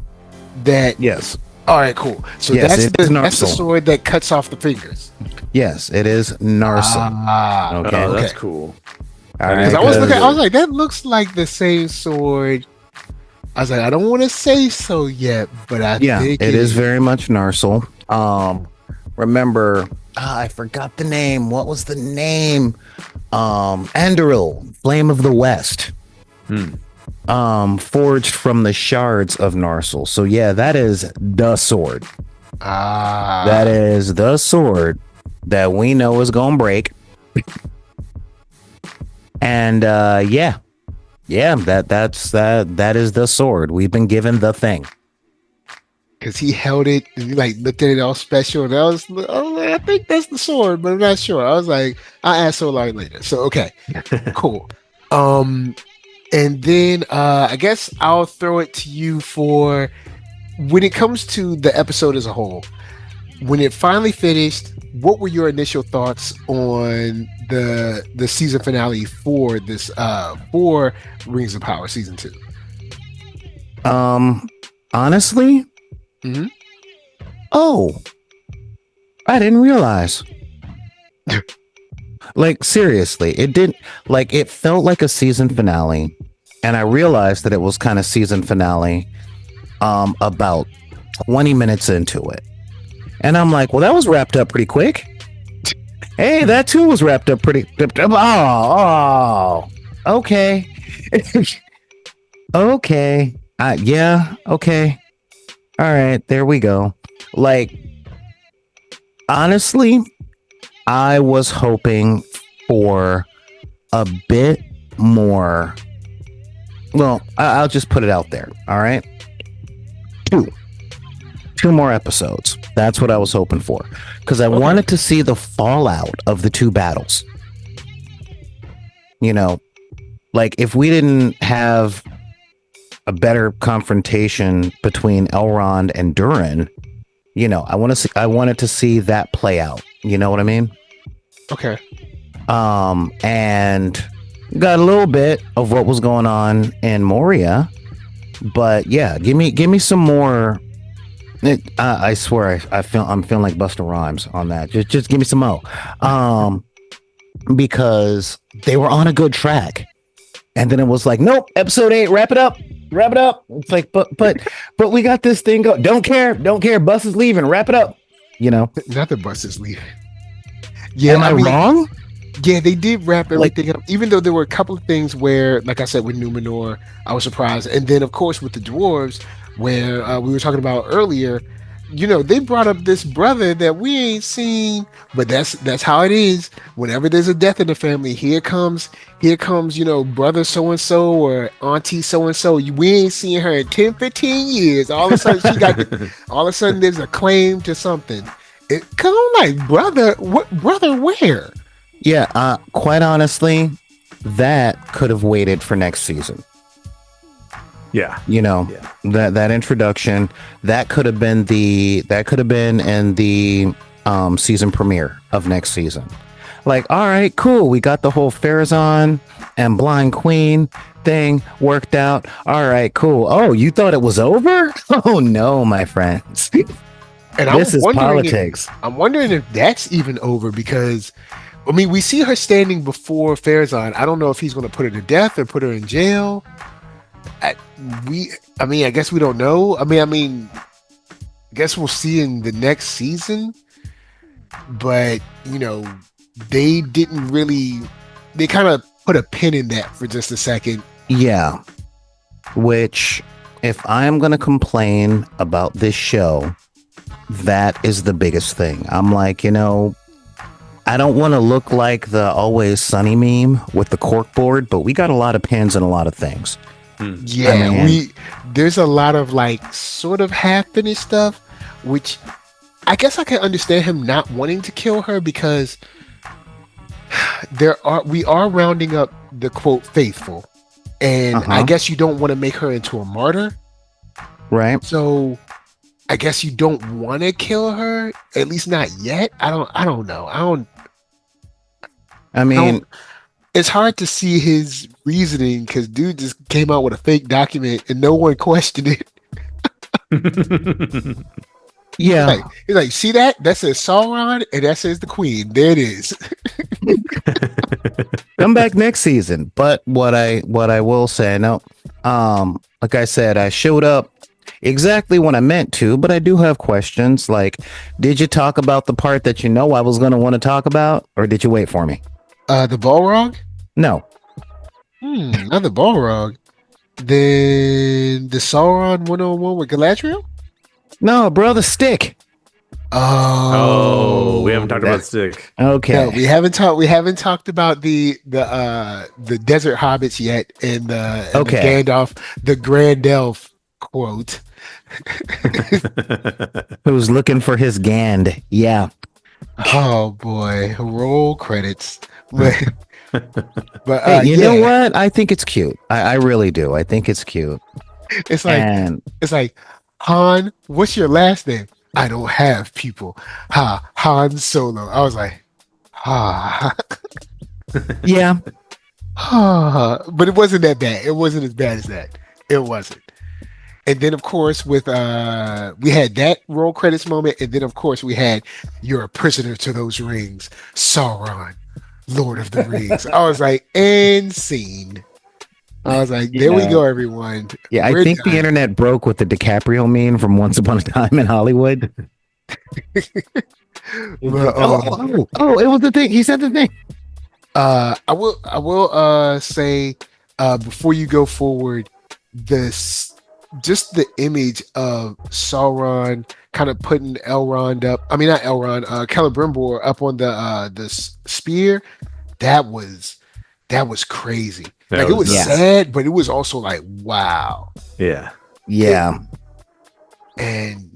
A: that...
C: Yes.
A: All right, cool. So
C: Yes,
A: that's
C: it is
A: the
C: NERDSoul.
A: sword that cuts off the fingers.
C: Yes, it is NERDSoul.
A: Ah,
C: Okay.
B: Oh, that's
A: okay.
B: cool.
C: All right,
A: Because I was looking,
C: because-
A: I was like, that looks like the same sword. I was like, I don't want to say so yet, but I think
C: it is very much NERDSoul. Remember, I forgot the name. What was the name? Anduril, Flame of the West. Forged from the shards of NERDSoul. So yeah, that is the sword. That is the sword that we know is gonna break. And that is the sword. We've been given the thing.
A: because he held it and he like looked at it all special, and I was like, I think that's the sword, but I'm not sure. I was like, I'll ask Solar later. So okay, cool. And then I guess I'll throw it to you for when it comes to the episode as a whole. When it finally finished, what were your initial thoughts on the season finale for this for Rings of Power season 2?
C: Honestly,
A: Mhm.
C: Oh, I didn't realize. Like seriously, it didn't like it felt like a season finale, and I realized that it was kind of season finale about 20 minutes into it. And I'm like, well, that was wrapped up pretty quick. Hey, that too was wrapped up pretty. Oh, okay. Okay. Yeah, okay. All right, there we go. Like, honestly, I was hoping for a bit more. Well, I'll just put it out there. All right. Two more episodes. That's what I was hoping for. Because I wanted to see the fallout of the two battles. You know, like if we didn't have a better confrontation between Elrond and Durin, you know, I wanted to see that play out. You know what I mean?
A: Okay.
C: And got a little bit of what was going on in Moria, but yeah, give me some more. I swear, I'm feeling like Busta Rhymes on that. Just give me some more, because they were on a good track, and then it was like, nope, episode 8, wrap it up. It's like, but we got this thing go. Don't care. Bus is leaving. Wrap it up. You know,
A: Not the bus is leaving. Yeah,
C: am I
A: mean,
C: wrong?
A: Yeah, they did wrap everything up, even though there were a couple of things where, like I said, with Númenor, I was surprised. And then, of course, with the Dwarves, where we were talking about earlier, you know, they brought up this brother that we ain't seen, but that's how it is. Whenever there's a death in the family, here comes, you know, brother so-and-so or auntie so-and-so. We ain't seen her in 10, 15 years. All of a sudden, all of a sudden there's a claim to something. It come like, brother, what brother where?
C: Yeah, quite honestly, that could have waited for next season.
B: Yeah.
C: You know, that introduction, that could have been in the season premiere of next season. Like, all right, cool. We got the whole Pharazôn and Blind Queen thing worked out. All right, cool. Oh, you thought it was over? Oh no, my friends.
A: And
C: This is politics.
A: I'm wondering if that's even over, because I mean, we see her standing before Pharazôn. I don't know if he's going to put her to death or put her in jail. I guess we don't know. I guess we'll see in the next season. But, you know, they kind of put a pin in that for just a second.
C: Yeah. Which, if I am going to complain about this show, that is the biggest thing. I'm like, you know, I don't want to look like the Always Sunny meme with the corkboard, but we got a lot of pins and a lot of things.
A: Yeah, there's a lot of like sort of half finished stuff, which I guess I can understand him not wanting to kill her, because we are rounding up the quote faithful, and I guess you don't want to make her into a martyr,
C: Right.
A: So I guess you don't want to kill her, at least not yet. I don't know.
C: I mean,
A: It's hard to see his reasoning because dude just came out with a fake document and no one questioned it.
C: yeah.
A: He's like, see that? That says Sauron and that says the Queen. There it is.
C: Come back next season. But what I will say, no, like I said, I showed up exactly when I meant to, but I do have questions. Like, did you talk about the part that you know I was going to want to talk about, or did you wait for me?
A: The Balrog?
C: No.
A: Not the Balrog. Then the Sauron 101 with Galadriel?
C: No, bro, the stick.
B: Oh, we haven't talked about Stick.
C: Okay.
A: No, we haven't talked about the desert hobbits yet, and the Gandalf, the Grand Elf quote.
C: Who's looking for his Gand? Yeah.
A: Oh boy, roll credits. But
C: Hey, you know what? I think it's cute. I really do. I think it's cute.
A: It's like Han, what's your last name? I don't have people. Han Solo. I was like,
C: yeah.
A: But it wasn't that bad. It wasn't as bad as that. It wasn't. And then of course we had that roll credits moment, and then of course we had you're a prisoner to those rings, Sauron, Lord of the Rings. I was like, and scene. I was like, there we go, everyone.
C: Yeah, I think the internet broke with the DiCaprio meme from Once Upon a Time in Hollywood. It was the thing. He said the thing.
A: I will say before you go forward, just the image of Sauron kind of putting Elrond up. I mean, not Elrond, Celebrimbor up on the spear. That was crazy. It was sad, but it was also like, wow.
B: Yeah.
C: Yeah.
A: And,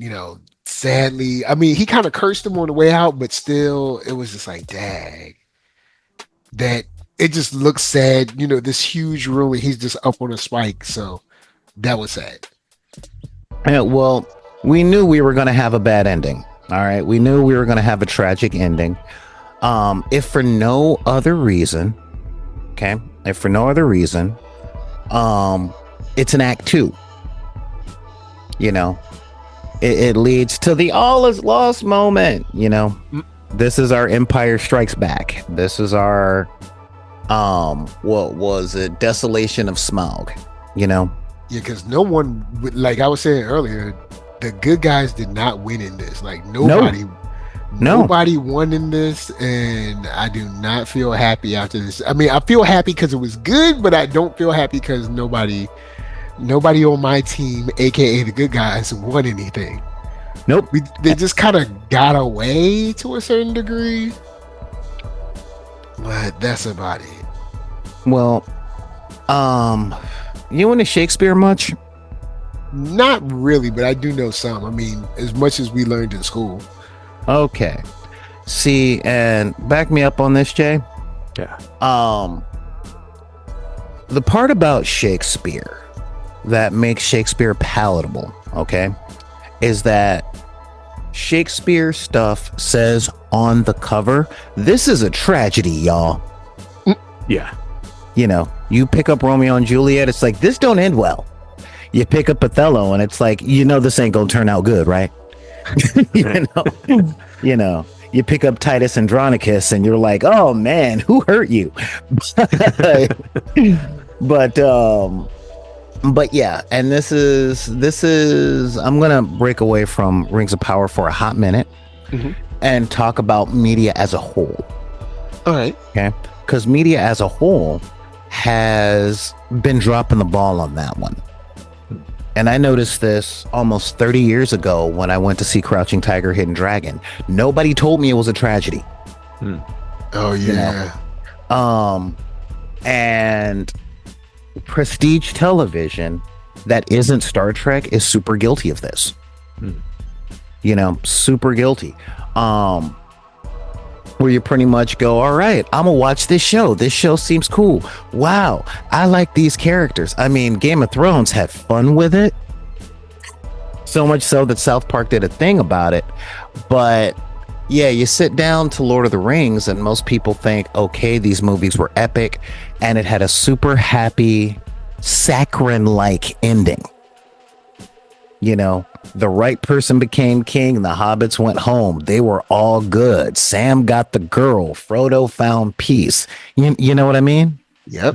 A: sadly, I mean, he kind of cursed him on the way out, but still, it was just like, dang. That it just looks sad. This huge room, and he's just up on a spike. So that was sad.
C: Yeah, well, we knew we were going to have a bad ending. All right. We knew we were going to have a tragic ending. If for no other reason, it's an act 2. It leads to the all is lost moment. This is our Empire Strikes Back. This is our what was it? Desolation of Smaug.
A: Yeah, because no one, like I was saying earlier, the good guys did not win in this. Like nobody won in this, and I do not feel happy after this. I mean, I feel happy because it was good, but I don't feel happy because nobody on my team, aka the good guys, won anything.
C: Nope.
A: They just kind of got away to a certain degree, but that's about it.
C: Well, you into Shakespeare much?
A: Not really, but I do know some. I mean, as much as we learned in school.
C: Okay. See, and back me up on this, Jay.
B: Yeah.
C: The part about Shakespeare that makes Shakespeare palatable, is that Shakespeare stuff says on the cover, this is a tragedy, y'all.
B: Yeah.
C: You pick up Romeo and Juliet, it's like, this don't end well. You pick up Othello, and it's like, this ain't gonna turn out good, right? You pick up Titus Andronicus, and you're like, oh man, who hurt you? But yeah, and this is I'm gonna break away from Rings of Power for a hot minute and talk about media as a whole.
A: All right.
C: Okay. Because media as a whole has been dropping the ball on that one. And I noticed this almost 30 years ago when I went to see Crouching Tiger, Hidden Dragon. Nobody told me it was a tragedy.
A: Oh yeah.
C: And prestige television that isn't Star Trek is super guilty of this. Super guilty. Where you pretty much go, all right, I'm gonna watch this show. This show seems cool. Wow, I like these characters. I mean, Game of Thrones had fun with it. So much so that South Park did a thing about it. But yeah, you sit down to Lord of the Rings, and most people think, okay, these movies were epic, and it had a super happy, saccharine-like ending. You know, the right person became king, the hobbits went home. They were all good. Sam got the girl. Frodo found peace. You know what I mean?
A: Yep.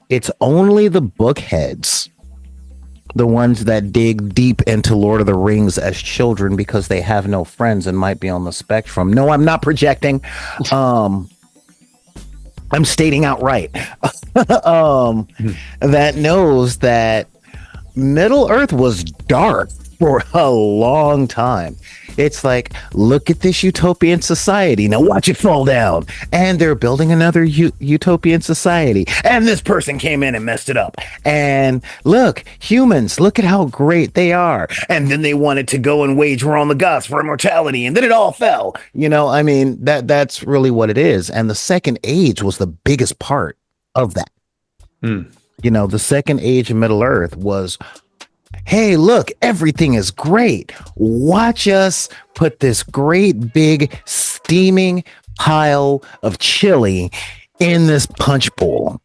C: It's only the bookheads, the ones that dig deep into Lord of the Rings as children because they have no friends and might be on the spectrum. No, I'm not projecting. I'm stating outright that knows that Middle Earth was dark for a long time. It's like, look at this utopian society. Now watch it fall down. And they're building another utopian society. And this person came in and messed it up. And look, humans, look at how great they are. And then they wanted to go and wage war on the gods for immortality. And then it all fell. You know, I mean, that's really what it is. And the Second Age was the biggest part of that. You know, the Second Age of Middle Earth was, hey, look, everything is great. Watch us put this great big steaming pile of chili in this punch bowl.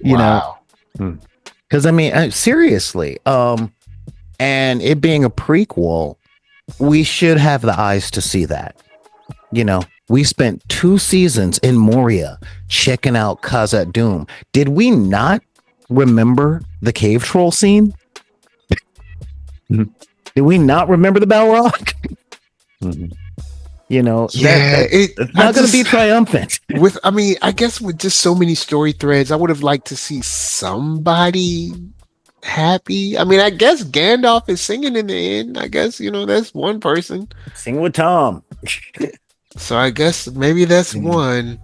C: You know, because I mean, seriously, and it being a prequel, we should have the eyes to see that. You know, we spent 2 seasons in Moria checking out Khazad Dûm. Did we not remember the cave troll scene? Did we not remember the Balrog? You know, it's not going to be triumphant.
A: I guess with just so many story threads, I would have liked to see somebody happy. I mean, I guess Gandalf is singing in the end. I guess, you know, that's one person.
C: Sing with Tom.
A: So I guess maybe that's one.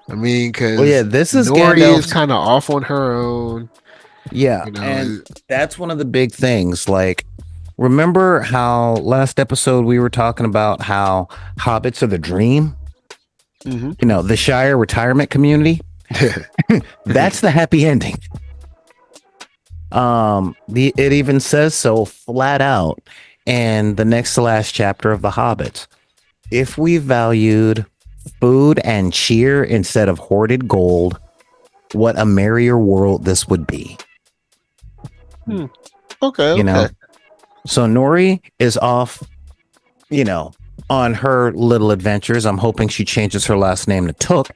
A: I mean, because
C: this is
A: Nori
C: Gandalf
A: is kind of off on her own.
C: Yeah, you know, and that's one of the big things. Like, remember how last episode we were talking about how hobbits are the dream? You know, the Shire retirement community. That's the happy ending. It even says so flat out in the next to last chapter of The Hobbits. If we valued food and cheer instead of hoarded gold, what a merrier world this would be.
A: Okay.
C: You know, so Nori is off, you know, on her little adventures. I'm hoping she changes her last name to Took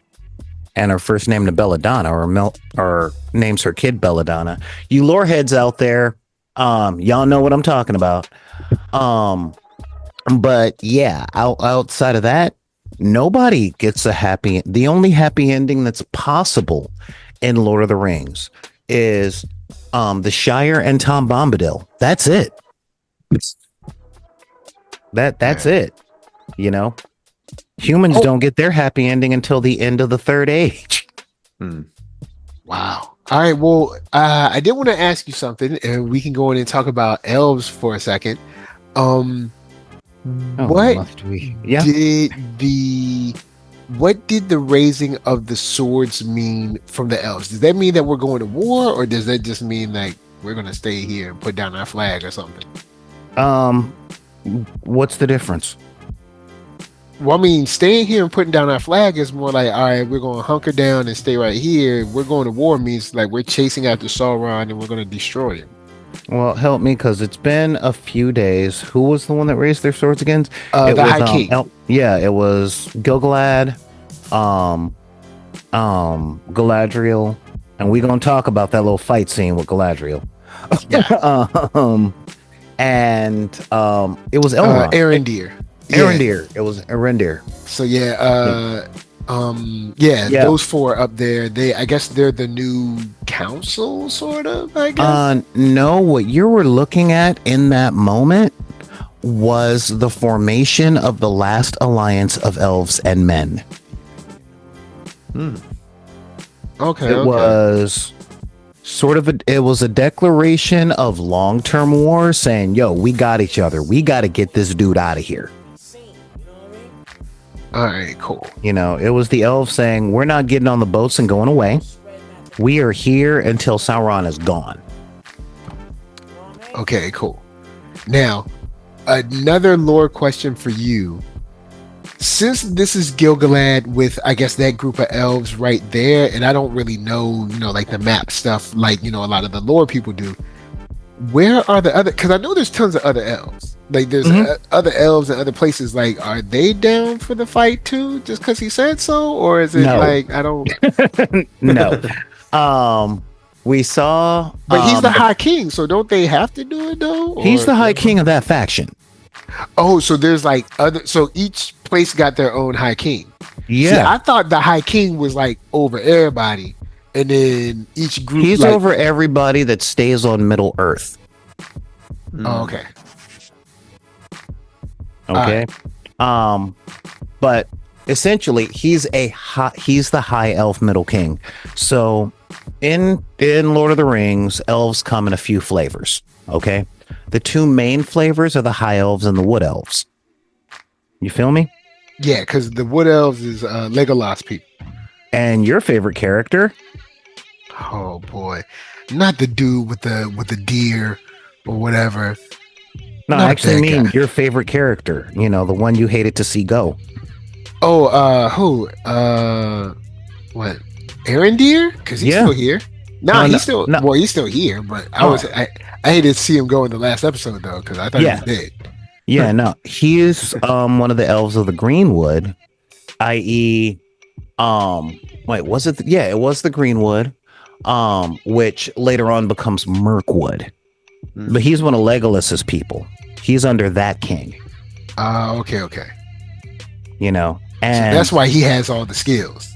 C: and her first name to Belladonna, or names her kid Belladonna. You lore heads out there, y'all know what I'm talking about. But yeah, outside of that, nobody gets a happy. The only happy ending that's possible in Lord of the Rings is the Shire and Tom Bombadil. That's it. That's it. You know, humans don't get their happy ending until the end of the Third Age.
A: Wow. All right. Well, I did want to ask you something, and we can go in and talk about elves for a second. What did the raising of the swords mean from the elves? Does that mean that we're going to war, or does that just mean like we're going to stay here and put down our flag or something?
C: What's the difference?
A: Well, I mean, staying here and putting down our flag is more like, all right, we're going to hunker down and stay right here. We're going to war means like we're chasing after Sauron and we're going to destroy him.
C: Well, help me, because it's been a few days. Who was the one that raised their swords again?
A: The High King.
C: It was Gilgalad, Galadriel, and we're gonna talk about that little fight scene with Galadriel. And it was Elrond.
A: Arendir.
C: It was Arendir.
A: So those four up there, I guess they're the new council, sort of, I guess.
C: No, what you were looking at in that moment was the formation of the last alliance of elves and men.
A: It
C: was sort of it was a declaration of long-term war, saying, yo, we got each other. We got to get this dude out of here.
A: All right, cool.
C: You know, it was the elves saying, we're not getting on the boats and going away. We are here until Sauron is gone.
A: Okay, cool. Now, another lore question for you. Since this is Gilgalad with, I guess, that group of elves right there, and I don't really know, like the map stuff, like, a lot of the lore people do. Where are the other? Because I know there's tons of other elves. Like, there's other elves in other places. Like, are they down for the fight too, just because he said so, or is it like I don't?
C: No. We saw,
A: but he's the High King, so don't they have to do it though?
C: He's the High King of that faction.
A: Oh, so there's like other. So each place got their own High King.
C: Yeah,
A: see, I thought the High King was like over everybody, and then each group.
C: He's over everybody that stays on Middle Earth.
A: Oh, okay.
C: Okay. But essentially, he's the High Elf Middle King. So in Lord of the Rings, elves come in a few flavors. Okay. The two main flavors are the High Elves and the Wood Elves. You feel me?
A: Yeah, because the Wood Elves is Legolas people.
C: And your favorite character?
A: Oh boy, not the dude with the deer or whatever.
C: No, I actually mean your favorite character. The one you hated to see go.
A: Oh, who? What? Aaron Deer? Because he's still here. He's still. Well, he's still here, but I hated to see him go in the last episode though, because I thought he was dead.
C: Yeah, no, he is one of the elves of the Greenwood, i.e., wait, was it? It was the Greenwood, which later on becomes Mirkwood, but he's one of Legolas's people. He's under that king.
A: Okay.
C: And
A: so that's why he has all the skills.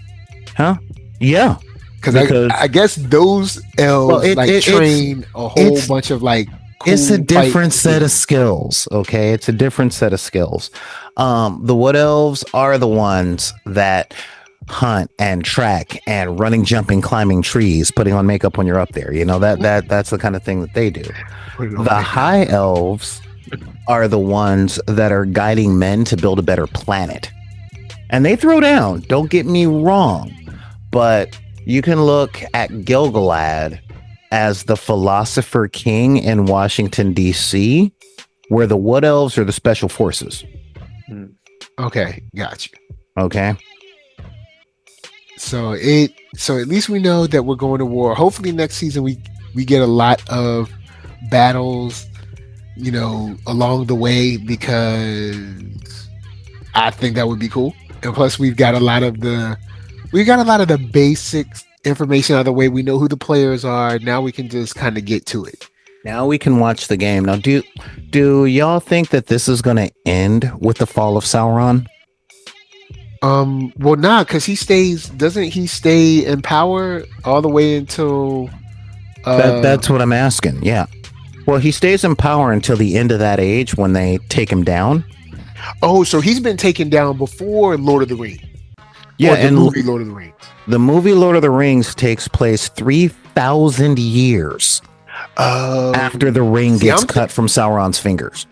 C: Huh? Yeah.
A: Because I guess those elves train a whole bunch of like. Cool,
C: it's a different set of skills. Okay, it's a different set of skills. The Wood Elves are the ones that hunt and track and running, jumping, climbing trees, putting on makeup when you're up there. That's the kind of thing that they do. The High Elves are the ones that are guiding men to build a better planet, and they throw down. Don't get me wrong, but you can look at Gilgalad as the philosopher king in Washington, D.C., where the Wood Elves are the special forces.
A: Okay, got you.
C: Okay.
A: So at least we know that we're going to war. Hopefully next season we get a lot of battles, along the way, because I think that would be cool. And plus we've got a lot of the basics information out of the way. We know who the players are. Now we can just kind of get to it.
C: Now we can watch the game. Now, do y'all think that this is going to end with the fall of Sauron?
A: Well, because doesn't he stay in power all the way until?
C: That's what I'm asking. Yeah. Well, he stays in power until the end of that age when they take him down.
A: Oh, so he's been taken down before Lord of the Rings.
C: Yeah,
A: and movie Lord of the Rings.
C: The movie Lord of the Rings takes place 3,000 years after the ring gets cut from Sauron's fingers.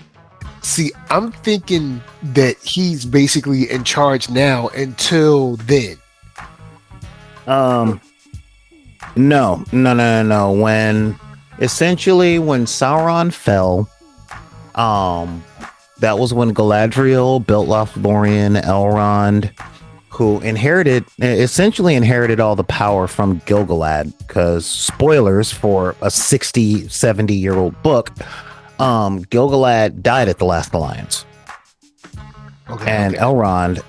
A: See, I'm thinking that he's basically in charge now until then.
C: No. When Sauron fell, that was when Galadriel built Lothlorien, Elrond, who essentially inherited all the power from Gilgalad, because spoilers for a 60, 70-year-old book, Gilgalad died at the Last Alliance. Elrond,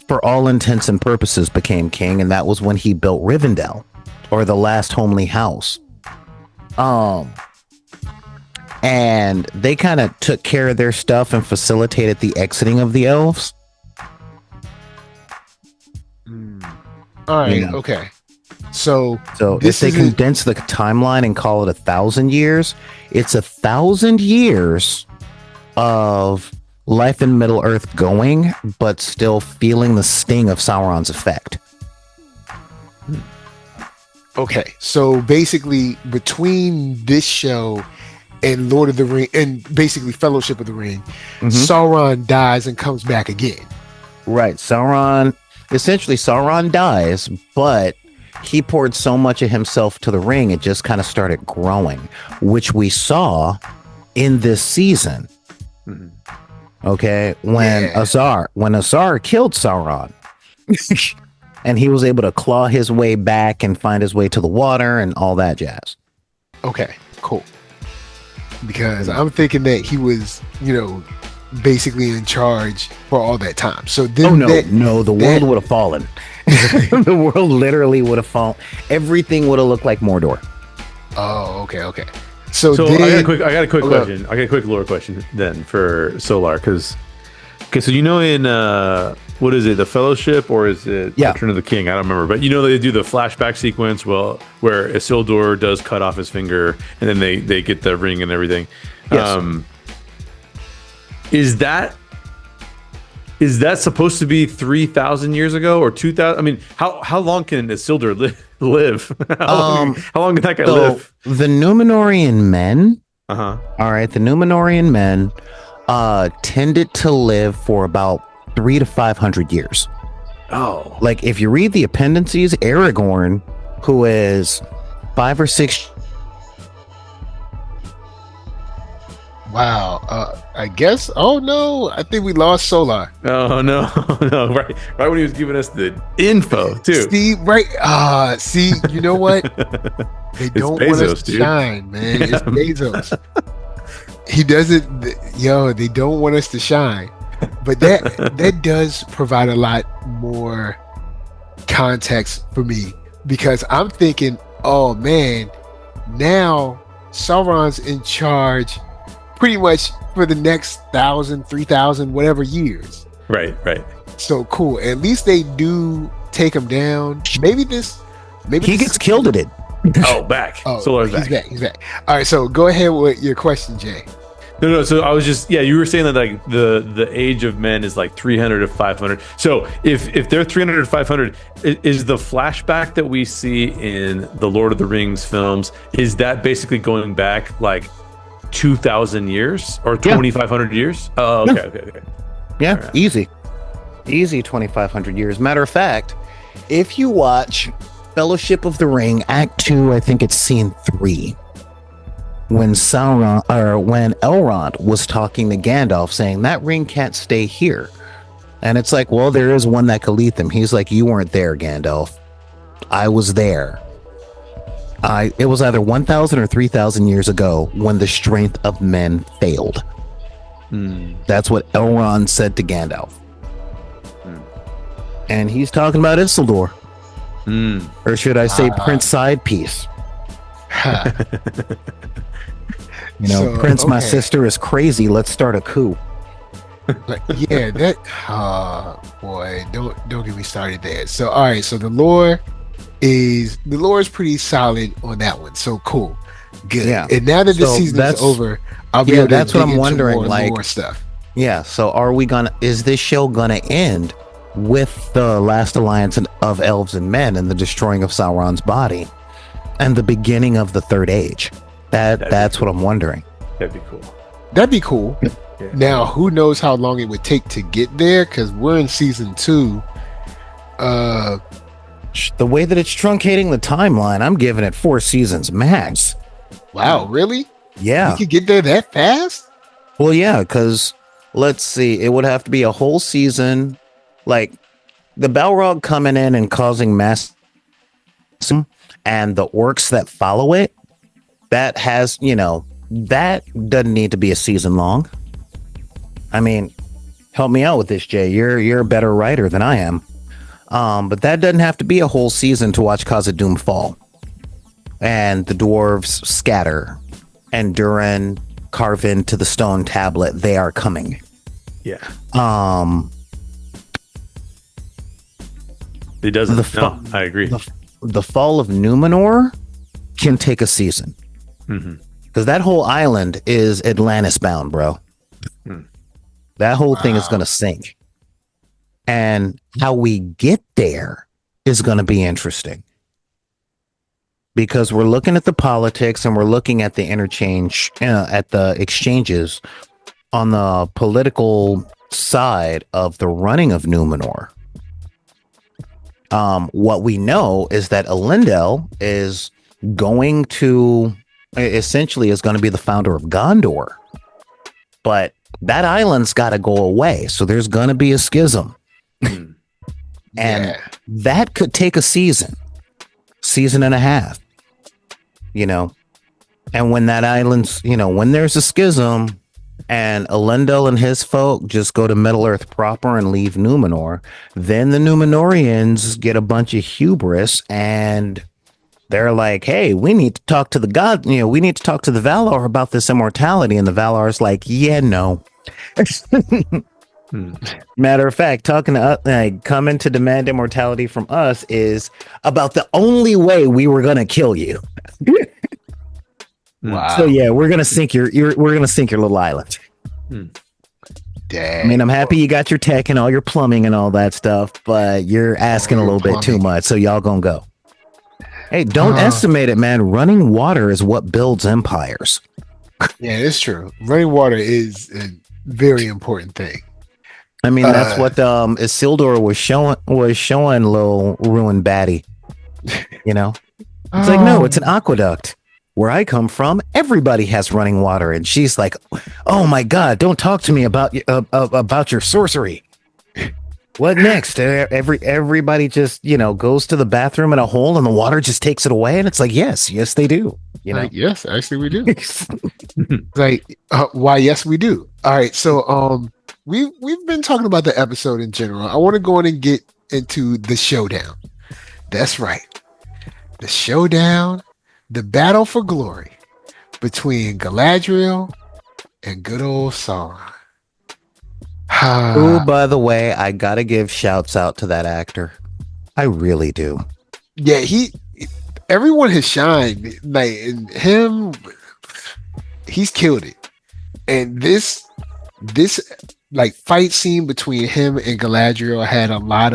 C: for all intents and purposes, became king, and that was when he built Rivendell, or the last homely house. And they kind of took care of their stuff and facilitated the exiting of the elves.
A: All right. Okay. So
C: if they condense the timeline and call it 1,000 years, it's 1,000 years of life in Middle Earth going, but still feeling the sting of Sauron's effect.
A: Okay. So basically, between this show and Lord of the Ring, and basically Fellowship of the Ring, Sauron dies and comes back again.
C: Right. Sauron dies, but he poured so much of himself to the ring, it just kind of started growing, which we saw in this season.
B: Mhm.
C: Okay, when Azar killed Sauron, and he was able to claw his way back and find his way to the water and all that jazz.
A: Okay, cool. Because I'm thinking that he was, basically in charge for all that time. So then
C: the world would have fallen. The world literally would have fallen. Everything would have looked like Mordor.
A: Oh, okay. So
B: then, I got a quick question. I got a quick lore question then for Solar, because so in what is it, the Fellowship, or is it Return of the King? I don't remember, but they do the flashback sequence where Isildur does cut off his finger, and then they get the ring and everything. Yes. Is that supposed to be 3,000 years ago or 2,000? I mean, how long can Isildur live? How long can that guy live?
C: The Númenorian men,
B: all
C: right, the Númenorian men tended to live for about 300 to 500 years.
B: Oh,
C: like if you read the appendices, Aragorn, who is 5 or 6.
A: Wow. I guess. Oh no! I think we lost Solar.
B: Oh no! No! Right when he was giving us the info too.
A: See, right? See, you know what? They don't want us to shine, man. It's Bezos. He doesn't. They don't want us to shine. But that does provide a lot more context for me, because I'm thinking, oh man, now Sauron's in charge pretty much for the next 1,000, 3,000, whatever years.
B: Right.
A: So cool. At least they do take him down. Maybe
C: he gets killed at it.
B: Back.
A: Solar's back. He's back. All right. So go ahead with your question, Jay.
B: No. So I was just, you were saying that like the age of men is like 300 to 500. So if they're 300 to 500, is the flashback that we see in the Lord of the Rings films, is that basically going back like 2,000 years or 2,500 years? Oh, okay.
C: Yeah, right. Easy 2,500 years. Matter of fact, if you watch Fellowship of the Ring, Act 2, I think it's scene 3, when Elrond was talking to Gandalf saying that ring can't stay here, and it's like, well, there is one that could lead them. He's like, you weren't there, Gandalf. I was there. It was either 1,000 or 3,000 years ago when the strength of men failed. That's what Elrond said to Gandalf. And he's talking about Isildur. Or should I say Prince Sidepiece? Prince, my sister is crazy. Let's start a coup.
A: Boy, don't get me started there. So all right, so the lore is pretty solid on that one. So cool, good. Yeah. And now that the season is over, I'll be able to
C: that's what I'm wondering.
A: More
C: like
A: lore stuff.
C: Yeah. So is this show gonna end with the last alliance of elves and men and the destroying of Sauron's body and the beginning of the Third Age? That's what I'm wondering.
B: That'd be cool.
A: That'd be cool. Yeah. Now, who knows how long it would take to get there? Because we're in season 2.
C: The way that it's truncating the timeline, I'm giving it 4 seasons max.
A: Wow, really?
C: Yeah.
A: You could get there that fast?
C: Well, yeah, because let's see, it would have to be a whole season. Like the Balrog coming in and causing mass, and the orcs that follow it, that doesn't need to be a season long. I mean, help me out with this, Jay. You're a better writer than I am. But that doesn't have to be a whole season to watch Khazad-dûm fall and the dwarves scatter and Durin carve into the stone tablet, they are coming.
B: Yeah. It doesn't. No, I agree.
C: The fall of Númenor can take a season. Because that whole island is Atlantis bound, bro. That whole thing is going to sink. And how we get there is going to be interesting. Because we're looking at the politics and we're looking at the at the exchanges on the political side of the running of Númenor. What we know is that Elendil is going to essentially is going to be the founder of Gondor, but that island's got to go away. So there's going to be a schism. And that could take a season and a half, you know. And when that island's, you know, when there's a schism and Elendil and his folk just go to Middle Earth proper and leave Númenor, then the Númenorians get a bunch of hubris and they're like, hey, we need to talk to the god, you know, we need to talk to the Valar about this immortality. And the Valar's like, yeah, no. Matter of fact, talking to us, like, coming to demand immortality from us is about the only way we were gonna kill you.
A: Wow.
C: So yeah, we're gonna sink your little island.
A: Dang.
C: I mean, I'm happy you got your tech and all your plumbing and all that stuff, but you're asking a little bit too much. So y'all gonna go. Hey, don't estimate it, man. Running water is what builds empires.
A: Yeah, it's true. Running water is a very important thing.
C: I mean, that's what Isildur was showing little ruined baddie. You know, it's like, no, it's an aqueduct. Where I come from, everybody has running water, and she's like, "Oh my God, don't talk to me about your sorcery." What next? Everybody just, you know, goes to the bathroom in a hole, and the water just takes it away, and it's like, yes, they do. You know,
A: yes, actually, we do. Like, why? Yes, we do. All right, so we've been talking about the episode in general. I want to go in and get into the showdown. That's right, the showdown. The battle for glory between Galadriel and good old Sauron.
C: Oh, by the way, I gotta give shouts out to that actor. I really do.
A: Yeah, everyone has shined. Like, and him, he's killed it. And this like fight scene between him and Galadriel had a lot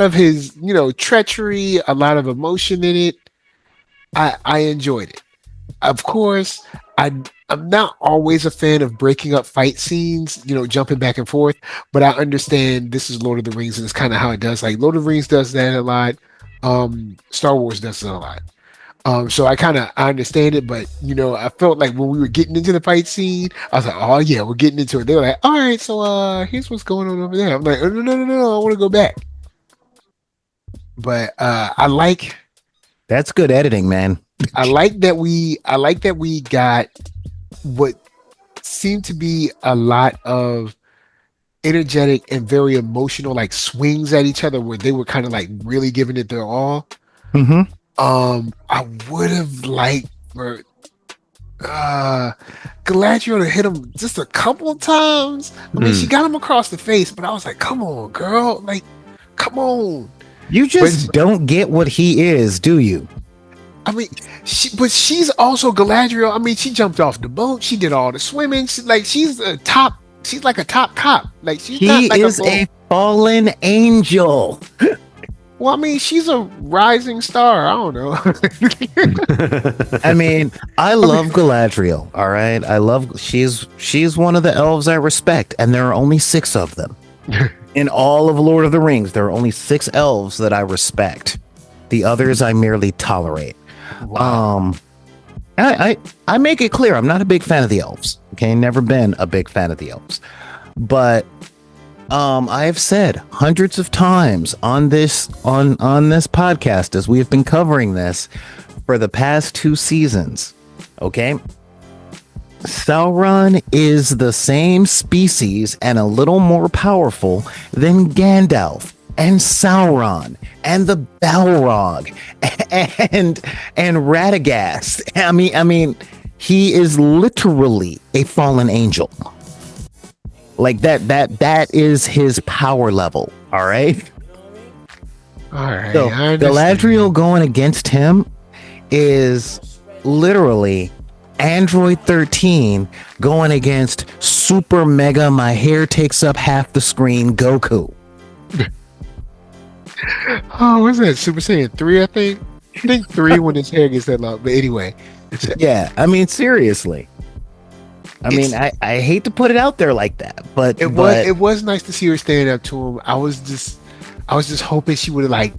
A: of his, you know, treachery, a lot of emotion in it. I enjoyed it. Of course, I'm not always a fan of breaking up fight scenes, you know, jumping back and forth, but I understand this is Lord of the Rings and it's kind of how it does. Like, Lord of the Rings does that a lot. Star Wars does it a lot. So I understand it, but, you know, I felt like when we were getting into the fight scene, I was like, oh yeah, we're getting into it. They were like, all right, so here's what's going on over there. I'm like, oh, no, I want to go back. But
C: that's good editing, man.
A: I like that we got what seemed to be a lot of energetic and very emotional, like, swings at each other where they were kind of like really giving it their all.
C: Mm-hmm.
A: I would have liked for Galadriel to hit him just a couple of times. I mean, she got him across the face, but I was like, come on, girl. Like, come on.
C: You just don't get what he is, do you?
A: I mean, she's also Galadriel. I mean, she jumped off the boat. She did all the swimming. She's like a top cop. Like, she's not like
C: a fallen angel.
A: Well, I mean, she's a rising star. I don't know.
C: I mean, I love Galadriel. All right, she's one of the elves I respect, and there are only 6 of them. In all of Lord of the Rings, there are only 6 elves that I respect. The others I merely tolerate. Wow. I make it clear I'm not a big fan of the elves. Okay, never been a big fan of the elves. But I've said hundreds of times on this podcast as we have been covering this for the past 2 seasons. Okay. Sauron is the same species and a little more powerful than Gandalf and Sauron and the Balrog and Radagast. I mean, he is literally a fallen angel. Like that is his power level. All right.
A: All right.
C: So Galadriel going against him is literally Android 13 going against super mega, my hair takes up half the screen Goku.
A: Oh, what's that? Super Saiyan 3, I think. I think 3 when his hair gets that long. But anyway.
C: Yeah, I mean, seriously. I hate to put it out there like that, but
A: it was nice to see her stand up to him. I was I was just hoping she would have like,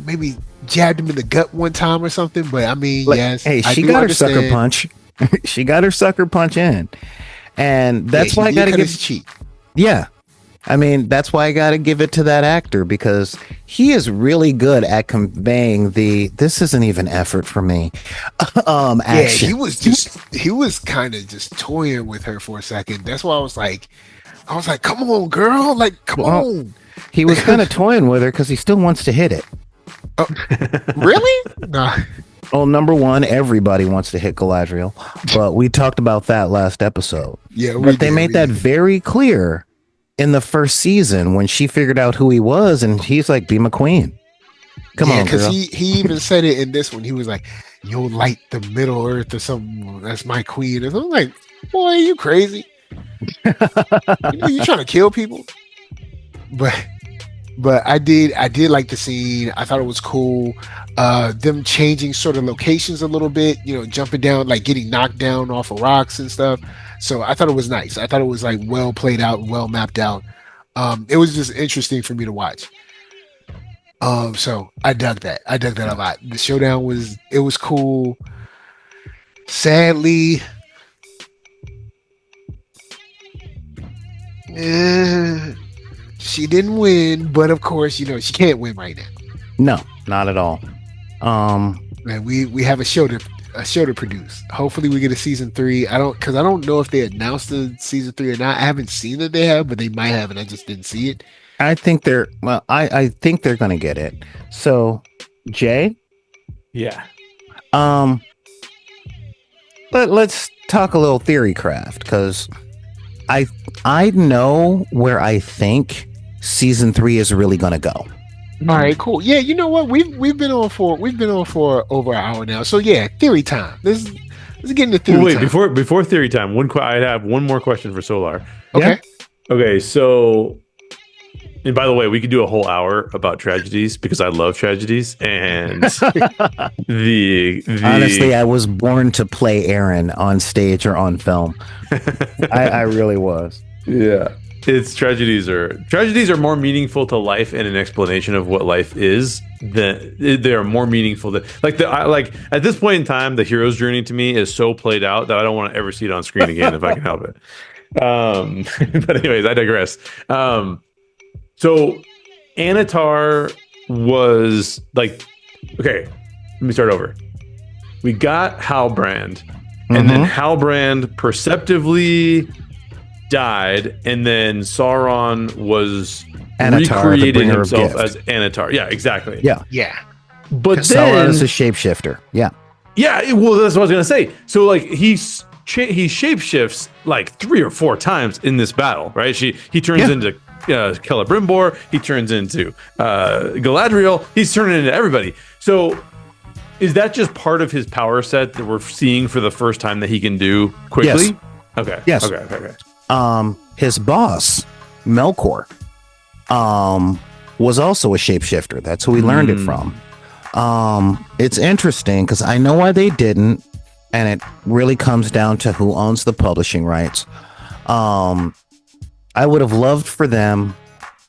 A: maybe jabbed him in the gut one time or something. But I mean,
C: Like,
A: yes,
C: hey,
A: I
C: she
A: do
C: got her
A: understand.
C: sucker punch. She got her sucker punch in, and that's why I got to give.
A: his cheek.
C: Yeah, I mean, that's why I got to give it to that actor, because he is really good at conveying this isn't even effort for me.
A: Yeah,
C: Action.
A: he was kind of just toying with her for a second. That's why I was like, come on, girl, like, come
C: Well,
A: on.
C: He was kind of toying with her because he still wants to hit it.
A: Really? Nah.
C: Well, number one, everybody wants to hit Galadriel, but we talked about that last episode.
A: Yeah,
C: But they made that very clear in the first season when she figured out who he was, and he's like, "Be my queen." Come on,
A: because
C: girl.
A: he even said it in this one. He was like, "You'll light the Middle Earth or something. That's my queen." And I'm like, "Boy, are you crazy? You trying to kill people?" But I did like the scene. I thought it was cool. Them changing sort of locations a little bit, jumping down, like getting knocked down off of rocks and stuff. So I thought it was nice. I thought it was like well played out, well mapped out. It was just interesting for me to watch. So I dug that. I dug that a lot. The showdown was cool. Sadly, she didn't win, but of course, she can't win right now.
C: No, not at all.
A: And we have a show to produce. Hopefully we get a season 3. I don't know if they announced the season 3 or not. I haven't seen that they have, but they might have, and I just didn't see it.
C: I think I think they're gonna get it. So, Jay,
B: Yeah.
C: but let's talk a little theory craft, because I know where I think season 3 is really gonna go.
A: All right, cool. Yeah, you know what? We've been on for over an hour now. So yeah, theory time. Let's get into theory time.
B: Before theory time, I have one more question for Solar.
A: Okay.
B: Okay, so, and by the way, we could do a whole hour about tragedies because I love tragedies, and
C: Honestly, I was born to play Aaron on stage or on film. I really was.
B: Yeah. It's tragedies are more meaningful to life and an explanation of what life is than they are more meaningful than like at this point in time, the hero's journey to me is so played out that I don't want to ever see it on screen again if I can help it. But anyways, I digress. So Anatar was like, okay, let me start over. We got Halbrand, and then Halbrand perceptively died, and then Sauron was
C: Anatar,
B: recreated himself as Anatar. Yeah, exactly.
C: Yeah.
B: But
C: Sauron
B: then
C: is a shapeshifter. Yeah.
B: Yeah, well, that's what I was gonna say. So like he shapeshifts like 3 or 4 times in this battle, right? He turns into Celebrimbor. He turns into Galadriel. He's turning into everybody. So is that just part of his power set that we're seeing for the first time that he can do quickly?
C: Yes.
B: Okay.
C: Yes.
B: Okay.
C: His boss, Melkor, was also a shapeshifter. That's who he learned it from. It's interesting because I know why they didn't, and it really comes down to who owns the publishing rights. I would have loved for them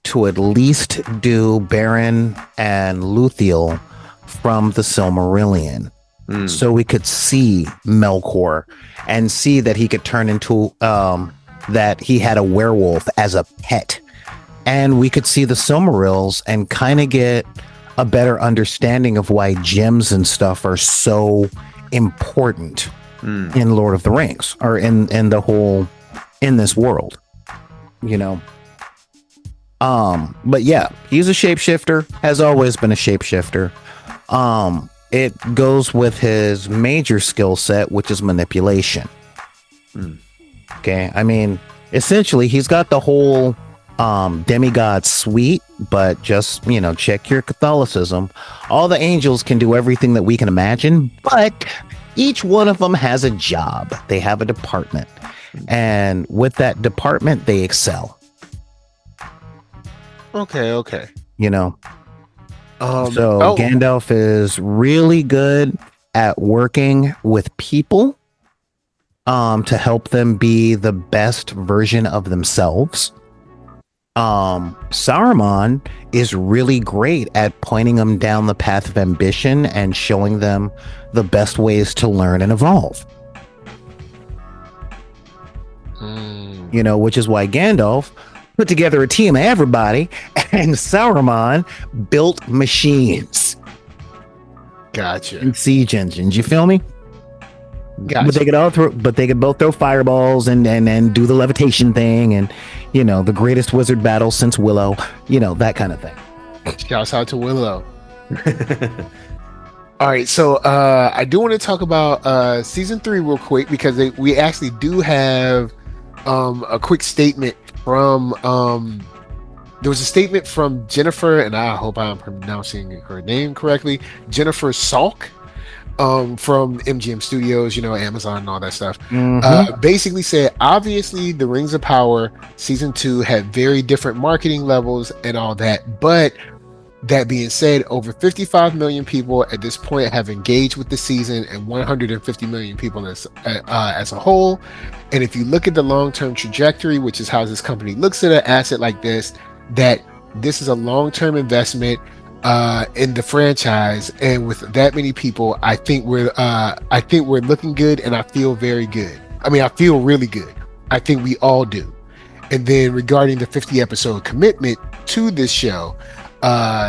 C: to at least do Beren and Luthiel from the Silmarillion, so we could see Melkor and see that he could turn into that he had a werewolf as a pet, and we could see the Silmarils and kind of get a better understanding of why gems and stuff are so important in Lord of the Rings, or in this world, but yeah, he's a shapeshifter, has always been a shapeshifter. It goes with his major skill set, which is manipulation. Okay, I mean, essentially he's got the whole demigod suite, but just check your Catholicism. All the angels can do everything that we can imagine, but each one of them has a job. They have a department, and with that department they excel.
A: Okay.
C: Gandalf is really good at working with people to help them be the best version of themselves. Saruman is really great at pointing them down the path of ambition and showing them the best ways to learn and evolve. You know, which is why Gandalf put together a team of everybody, and Saruman built machines.
A: Gotcha.
C: And siege engines. You feel me?
A: Gotcha.
C: But they could both throw fireballs and do the levitation thing, and you know, the greatest wizard battle since Willow. You know, that kind of thing.
A: Shouts out to Willow. All right, so I do want to talk about season 3 real quick, because we actually do have a quick statement from there was a statement from Jennifer, and I hope I'm pronouncing her name correctly, Jennifer Salk, from MGM Studios, you know, Amazon and all that stuff. Basically said, obviously the Rings of Power season 2 had very different marketing levels and all that, but that being said, over 55 million people at this point have engaged with the season, and 150 million people as a whole. And if you look at the long-term trajectory, which is how this company looks at an asset like this, that this is a long-term investment in the franchise, and with that many people, I think we're looking good, and I feel very good. I mean, I feel really good. I think we all do. And then regarding the 50 episode commitment to this show,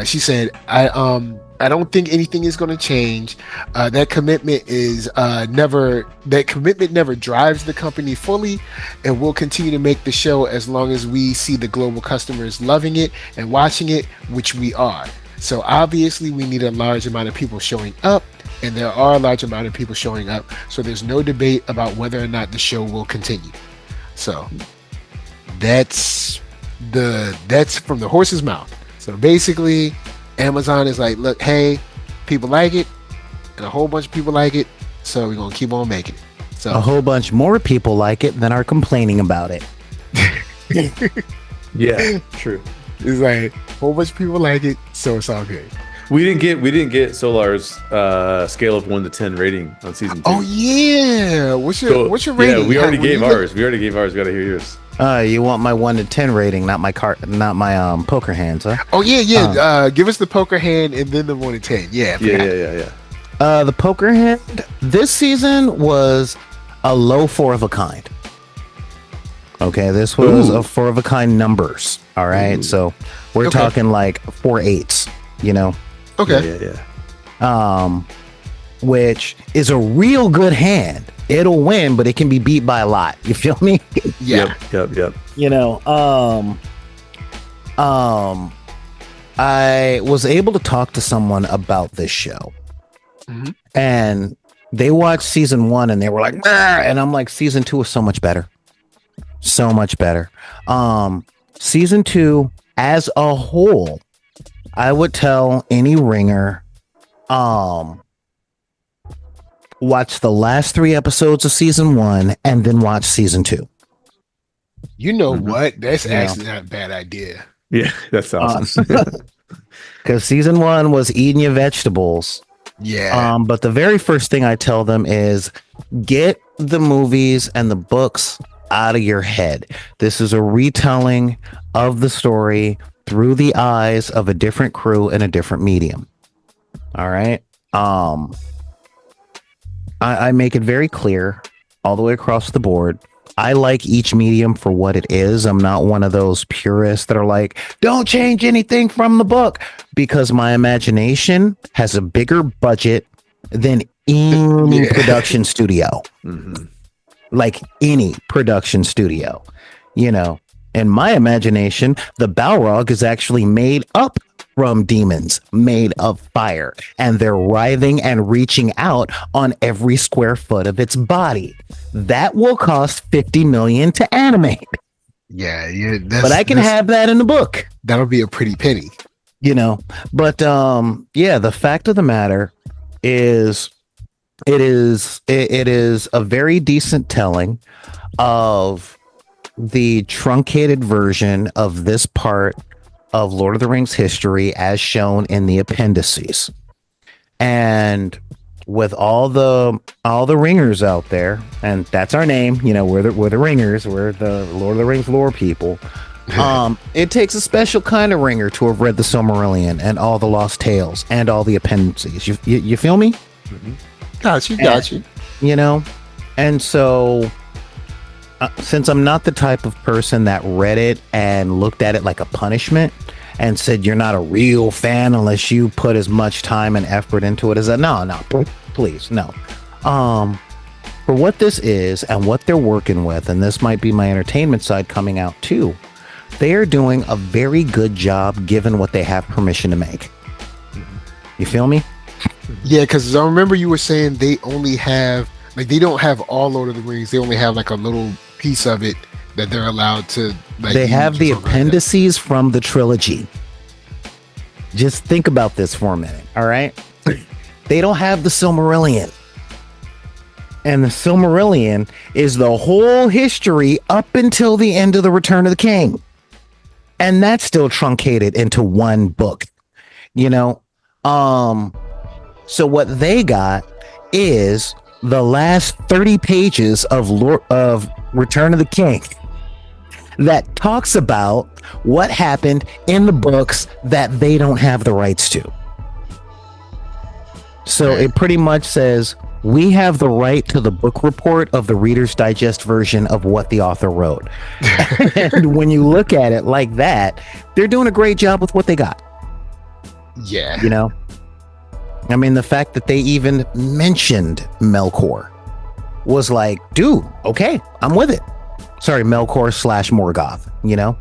A: she said, I don't think anything is going to change. That commitment never drives the company fully, and we'll continue to make the show as long as we see the global customers loving it and watching it, which we are. So obviously we need a large amount of people showing up, and there are a large amount of people showing up. So there's no debate about whether or not the show will continue. So that's from the horse's mouth. So basically, Amazon is like, look, hey, people like it, and a whole bunch of people like it, so we're going to keep on making it. So
C: a whole bunch more people like it than are complaining about it.
B: Yeah, true.
A: It's like a whole bunch of people like it, so it's all good.
B: We didn't get Solar's scale of 1 to 10 rating on season 2.
A: Oh yeah, what's your rating?
B: Yeah, we already gave ours. We got to hear yours.
C: You want my 1 to 10 rating, not my poker hands, huh?
A: Oh yeah. Give us the poker hand and then the 1 to 10. Yeah.
C: The poker hand this season was a low 4 of a kind. Okay, this was a 4 of a kind numbers. All right, so we're talking like 4 8s. You know.
A: Okay.
C: Yeah. Which is a real good hand. It'll win, but it can be beat by a lot. You feel me?
A: Yeah.
B: Yep.
C: You know, I was able to talk to someone about this show, and they watched season 1 and they were like, nah! And I'm like, season 2 is so much better. So much better. Season 2 as a whole, I would tell any ringer, watch the last 3 episodes of season 1 and then watch season 2.
A: You know what? That's actually not a bad idea.
B: Yeah, that's awesome.
C: Because season 1 was eating your vegetables.
A: Yeah.
C: But the very first thing I tell them is get the movies and the books out of your head. This is a retelling of the story through the eyes of a different crew in a different medium. All right. I make it very clear all the way across the board. I like each medium for what it is. I'm not one of those purists that are like, don't change anything from the book, because my imagination has a bigger budget than any production studio. Like any production studio. You know, in my imagination, the Balrog is actually made up from demons made of fire, and they're writhing and reaching out on every square foot of its body. That will cost $50 million to animate.
A: Yeah,
C: but I can have that in the book.
A: That'll be a pretty penny,
C: you know. But the fact of the matter is, it is a very decent telling of the truncated version of this part of Lord of the Rings history as shown in the appendices. And with all the ringers out there, and that's our name, you know, we're the ringers, we're the Lord of the Rings lore people. It takes a special kind of ringer to have read the Silmarillion and all the Lost Tales and all the appendices. You feel me?
A: Mm-hmm. Got you.
C: You know, and so since I'm not the type of person that read it and looked at it like a punishment and said you're not a real fan unless you put as much time and effort into it as no, please, no. For what this is and what they're working with, and this might be my entertainment side coming out too, they are doing a very good job given what they have permission to make. You feel me?
A: Yeah, because I remember you were saying they only have, like, they don't have all Lord of the Rings. They only have like a little piece of it that they're allowed to. Like,
C: they have the appendices from the trilogy. Just think about this for a minute, all right? They don't have the Silmarillion. And the Silmarillion is the whole history up until the end of the Return of the King. And that's still truncated into one book, you know? So what they got is the last 30 pages of Return of the King that talks about what happened in the books that they don't have the rights to. So it pretty much says, we have the right to the book report of the Reader's Digest version of what the author wrote. And when you look at it like that, they're doing a great job with what they got.
A: Yeah.
C: You know? I mean, the fact that they even mentioned Melkor was like, dude, okay, I'm with it. Sorry, Melkor / Morgoth, you know?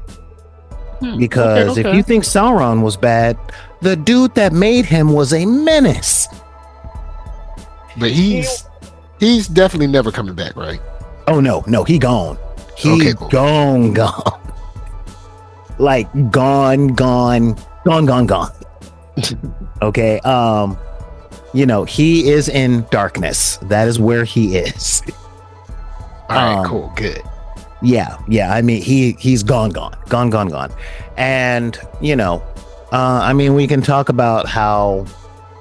C: Because if you think Sauron was bad, the dude that made him was a menace.
A: But he's definitely never coming back, right?
C: Oh no, he gone. He gone. Like gone. Okay. You know, he is in darkness. That is where he is.
A: All right, cool, good.
C: Yeah. I mean, he's gone. And you know, I mean, we can talk about how,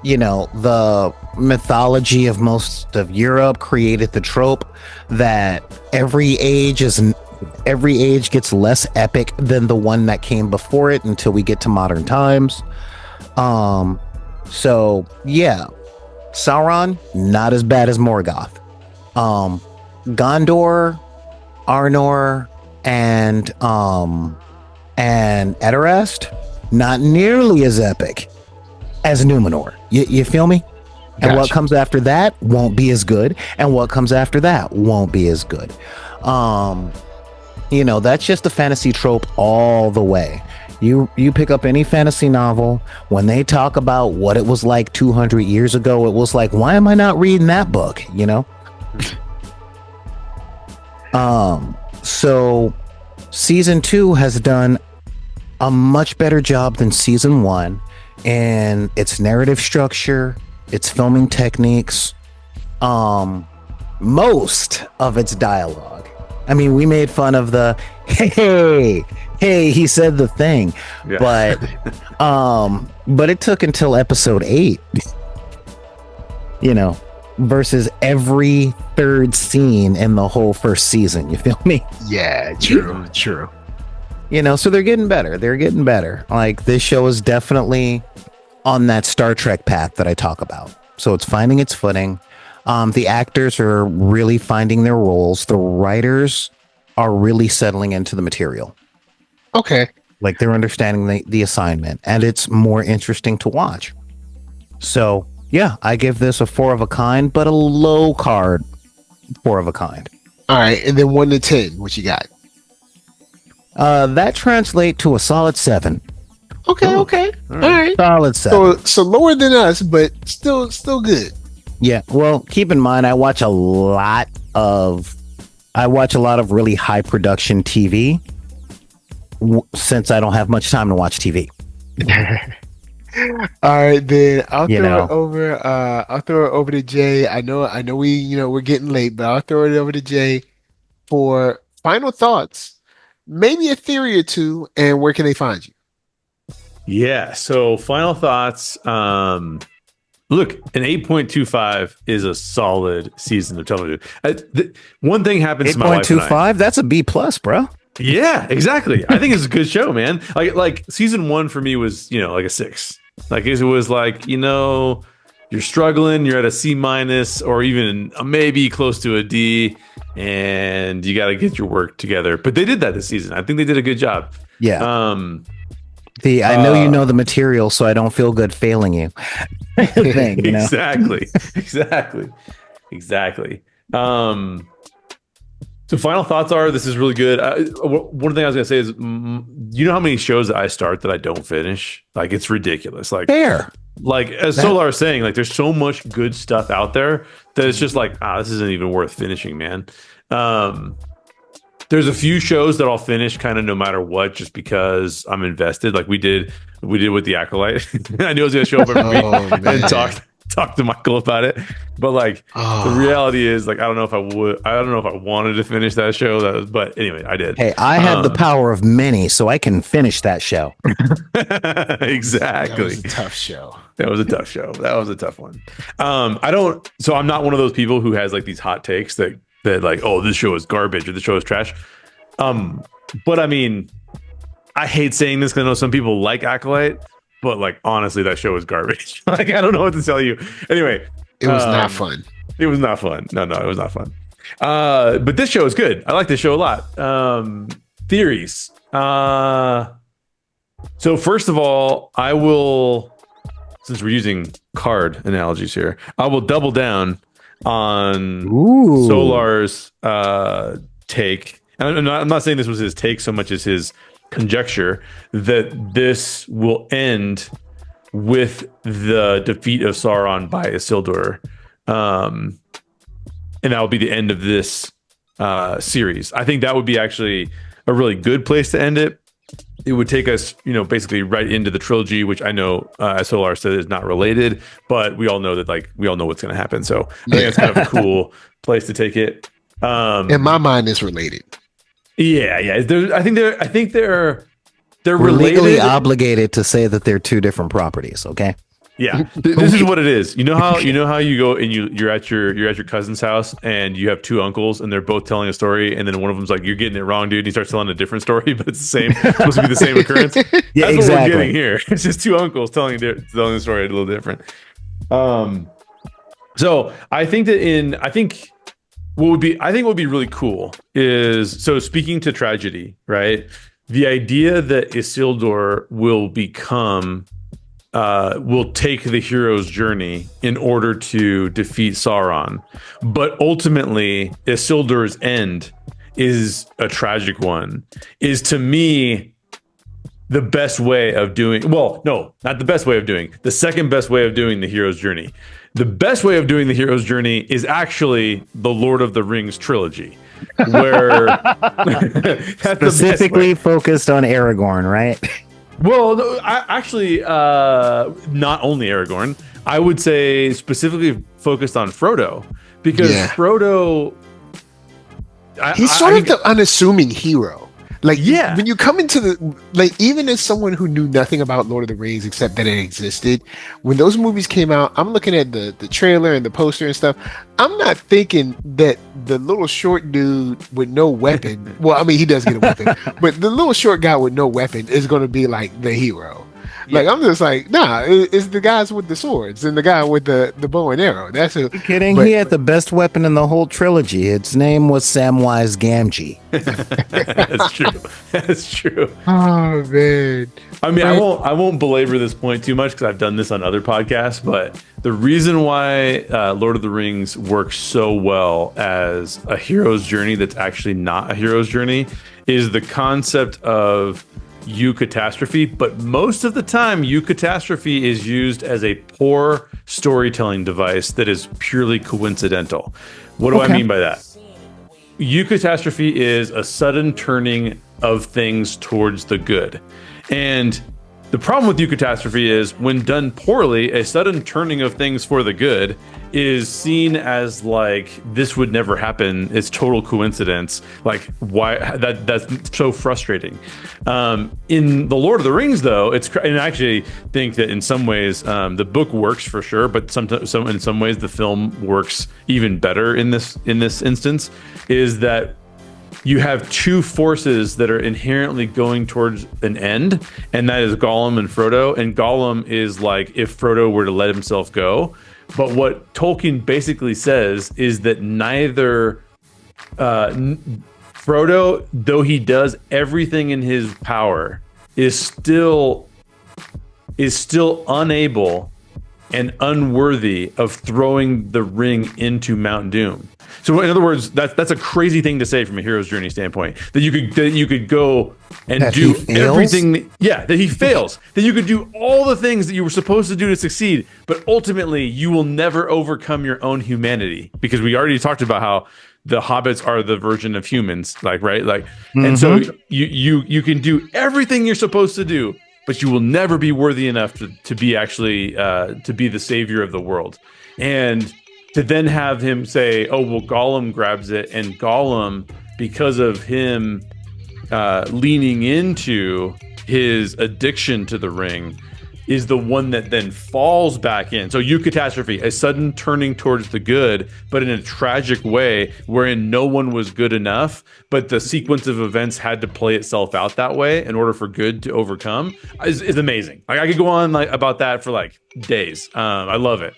C: you know, the mythology of most of Europe created the trope that every age gets less epic than the one that came before it until we get to modern times. So yeah, Sauron not as bad as Morgoth. Gondor, Arnor, and Edorast not nearly as epic as Númenor. You feel me? And what comes after that won't be as good, and what comes after that won't be as good. You know, that's just a fantasy trope all the way. You pick up any fantasy novel, when they talk about what it was like 200 years ago, it was like, why am I not reading that book? You know? So season 2 has done a much better job than season 1 in its narrative structure, its filming techniques, most of its dialogue. I mean, we made fun of the hey, he said the thing, yeah. but it took until episode 8, you know, versus every third scene in the whole first season. You feel me?
A: Yeah, true.
C: You know, so they're getting better. Like, this show is definitely on that Star Trek path that I talk about. So it's finding its footing. The actors are really finding their roles. The writers are really settling into the material.
A: Okay.
C: Like, they're understanding the assignment, and it's more interesting to watch. So yeah, I give this a 4 of a kind, but a low card 4 of a kind.
A: All right, and then 1 to 10, what you got?
C: That translates to a solid 7.
A: Okay. All right.
C: Solid 7.
A: So lower than us, but still good.
C: Yeah. Well, keep in mind, I watch a lot of really high production TV since I don't have much time to watch TV.
A: All right, then I'll throw it over to Jay. I know we're getting late, but I'll throw it over to Jay for final thoughts, maybe a theory or two, and where can they find you?
B: Yeah, so final thoughts. Look, an 8.25 is a solid season of television. One thing happens in my life.
C: 8.25? That's a B plus, bro.
B: Yeah, exactly. I think it's a good show, man. Like season 1 for me was, like a 6. Like it was like, you're struggling, you're at a C minus or even a maybe close to a D, and you got to get your work together. But they did that this season. I think they did a good job.
C: Yeah. I know you know the material, so I don't feel good failing you. Thing,
B: Exactly. So final thoughts are, this is really good. One thing I was going to say is, you know how many shows that I start that I don't finish? Like, it's ridiculous. Like,
C: fair.
B: Like, as Solar was saying, like, there's so much good stuff out there that it's just like, this isn't even worth finishing, man. There's a few shows that I'll finish kind of no matter what, just because I'm invested. Like we did with The Acolyte. I knew I was going to show up every week and talk to Michael about it. But like the reality is, like, I don't know if I wanted to finish that show. But anyway, I did.
C: Hey, I have the power of many, so I can finish that show.
B: Exactly.
A: That was a tough show.
B: That was a tough show. That was a tough one. So I'm not one of those people who has like these hot takes that like, oh, this show is garbage or this show is trash. But I mean, I hate saying this because I know some people like Acolyte, but like, honestly, that show is garbage. Like, I don't know what to tell you. Anyway,
A: it was not fun.
B: It was not fun. No, it was not fun. But this show is good. I like this show a lot. Theories. So first of all, I will, since we're using card analogies here, I will double down on Solar's take. And I'm not saying this was his take so much as his conjecture that this will end with the defeat of Sauron by Isildur, and that will be the end of this series. I think that would be actually a really good place to end it. It would take us, basically right into the trilogy, which I know, as Solar said, is not related, but we all know that, we all know what's going to happen. So I think it's kind of a cool place to take it.
A: In my mind, it's related.
B: Yeah. I think they're
C: We're
B: related.
C: legally obligated to say that they're two different properties. Okay.
B: Yeah, this is what it is. You know how you go and you're at your cousin's house and you have two uncles and they're both telling a story, and then one of them's like, "You're getting it wrong, dude." And he starts telling a different story, but it's the same. It's supposed to be the same occurrence.
C: Yeah,
B: That's
C: exactly.
B: what we're getting here. It's just two uncles telling the story a little different. So I think what would be really cool is, so speaking to tragedy, right? The idea that Isildur will take the hero's journey in order to defeat Sauron, but ultimately Isildur's end is a tragic one, is to me the best way of doing, well, no, not the best way of doing, the second best way of doing the hero's journey. The best way of doing the hero's journey is actually the Lord of the Rings trilogy, where
C: specifically focused on Aragorn, right?
B: Well, no, actually, not only Aragorn. I would say specifically focused on Frodo, because Frodo,
A: he's sort of the unassuming hero. Like,
B: yeah,
A: when you come into even as someone who knew nothing about Lord of the Rings except that it existed, when those movies came out, I'm looking at the trailer and the poster and stuff. I'm not thinking that the little short dude with no weapon, well, I mean, he does get a weapon, but the little short guy with no weapon is going to be like the hero. Like, I'm just like, nah, it's the guys with the swords and the guy with the bow and arrow. That's a
C: kidding. He had the best weapon in the whole trilogy. Its name was Samwise Gamgee.
B: That's true.
A: Oh man.
B: I mean, I won't belabor this point too much because I've done this on other podcasts, but the reason why Lord of the Rings works so well as a hero's journey that's actually not a hero's journey is the concept of eucatastrophe, but most of the time eucatastrophe is used as a poor storytelling device that is purely coincidental. What do I mean by that? Eucatastrophe is a sudden turning of things towards the good. And the problem with eucatastrophe is, when done poorly, a sudden turning of things for the good is seen as like, this would never happen. It's total coincidence. Like, why? That's so frustrating. In the Lord of the Rings, though, and I actually think that in some ways the book works for sure, but in some ways the film works even better in this instance. Is that you have two forces that are inherently going towards an end, and that is Gollum and Frodo. And Gollum is like if Frodo were to let himself go. But what Tolkien basically says is that neither Frodo, though he does everything in his power, is still unable and unworthy of throwing the ring into Mount Doom. So in other words, that's a crazy thing to say from a hero's journey standpoint, that you could go and
C: that
B: do everything. That he fails, that you could do all the things that you were supposed to do to succeed, but ultimately you will never overcome your own humanity, because we already talked about how the hobbits are the version of humans, and so you can do everything you're supposed to do, but you will never be worthy enough to be actually to be the savior of the world. And to then have him say, oh, well, Gollum grabs it, and Gollum, because of him leaning into his addiction to the ring, is the one that then falls back in. So eucatastrophe, a sudden turning towards the good, but in a tragic way wherein no one was good enough, but the sequence of events had to play itself out that way in order for good to overcome, is amazing. Like, I could go on about that for days. I love it.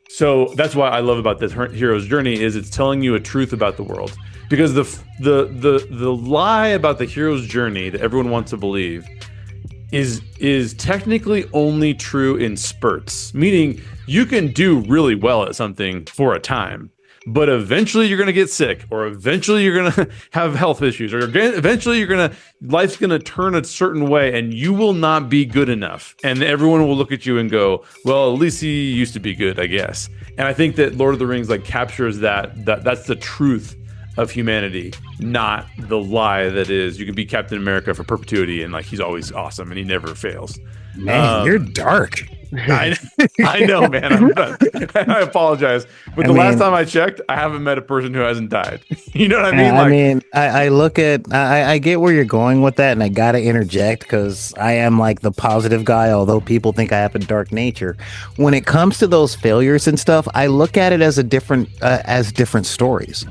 B: So that's why I love about this hero's journey, is it's telling you a truth about the world. Because the lie about the hero's journey that everyone wants to believe is technically only true in spurts, meaning you can do really well at something for a time, but eventually you're going to get sick, or eventually you're going to have health issues, or eventually life's going to turn a certain way, and you will not be good enough. And everyone will look at you and go, well, at least he used to be good, I guess. And I think that Lord of the Rings captures that's the truth of humanity, not the lie that is you can be Captain America for perpetuity and he's always awesome and he never fails.
C: Man, you're dark.
B: I know, man. I apologize, but last time I checked, I haven't met a person who hasn't died. You know what I mean?
C: I look at, I get where you're going with that, and I gotta interject because I am the positive guy, although people think I have a dark nature. When it comes to those failures and stuff, I look at it as different stories.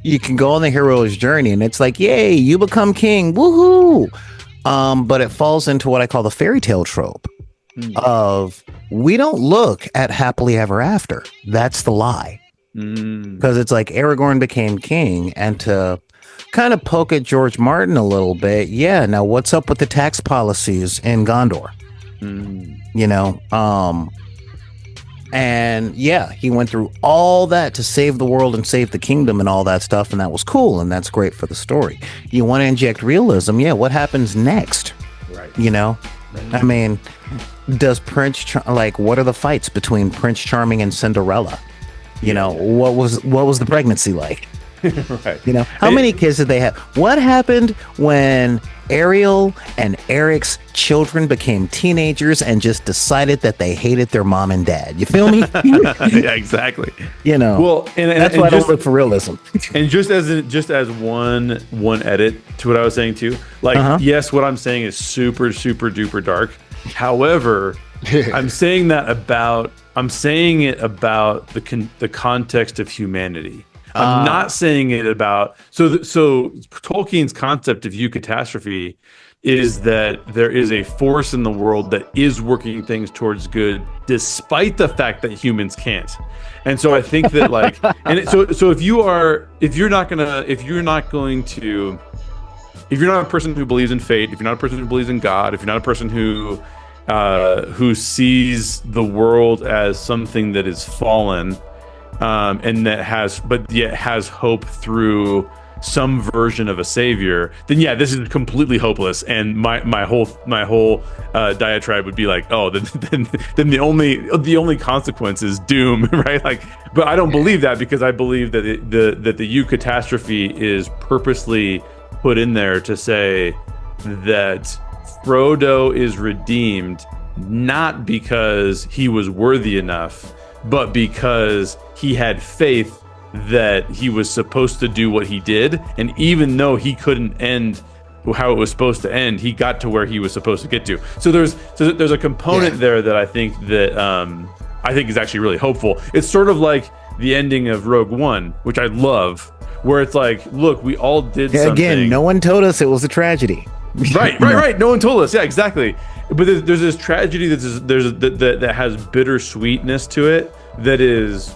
C: You can go on the hero's journey, and it's yay, you become king, woohoo! But it falls into what I call the fairy tale trope of we don't look at happily ever after. That's the lie. Because it's Aragorn became king, and to kind of poke at George Martin a little bit, yeah, now what's up with the tax policies in Gondor? And yeah, he went through all that to save the world and save the kingdom and all that stuff, and that was cool, and that's great for the story. You want to inject realism, yeah, what happens next?
B: Right.
C: I mean, does what are the fights between Prince Charming and Cinderella? What was the pregnancy like?
B: Right.
C: How many kids did they have? What happened when Ariel and Eric's children became teenagers and just decided that they hated their mom and dad? You feel me?
B: Yeah, exactly.
C: Well, and that's why I don't look for realism.
B: And just as one edit to what I was saying too, yes, what I'm saying is super, super duper dark. However, I'm saying it about the context of humanity. I'm not saying it about so Tolkien's concept of eucatastrophe is that there is a force in the world that is working things towards good, despite the fact that humans can't. And so I think that so if you're not a person who believes in fate, if you're not a person who believes in God, if you're not a person who sees the world as something that is fallen, and that has hope through some version of a savior, then yeah, this is completely hopeless. And my whole diatribe would be then the only consequence is doom, right? But I don't believe that, because I believe that the eucatastrophe is purposely put in there to say that Frodo is redeemed not because he was worthy enough, but because he had faith that he was supposed to do what he did, and even though he couldn't end how it was supposed to end, he got to where he was supposed to get to. So there's a component there that I think is actually really hopeful. It's sort of like the ending of Rogue One, which I love, where it's like, look, we all did something.
C: Again, no one told us it was a tragedy.
B: Right. No one told us. Yeah, exactly. But there's this tragedy that has bittersweetness to it. That is,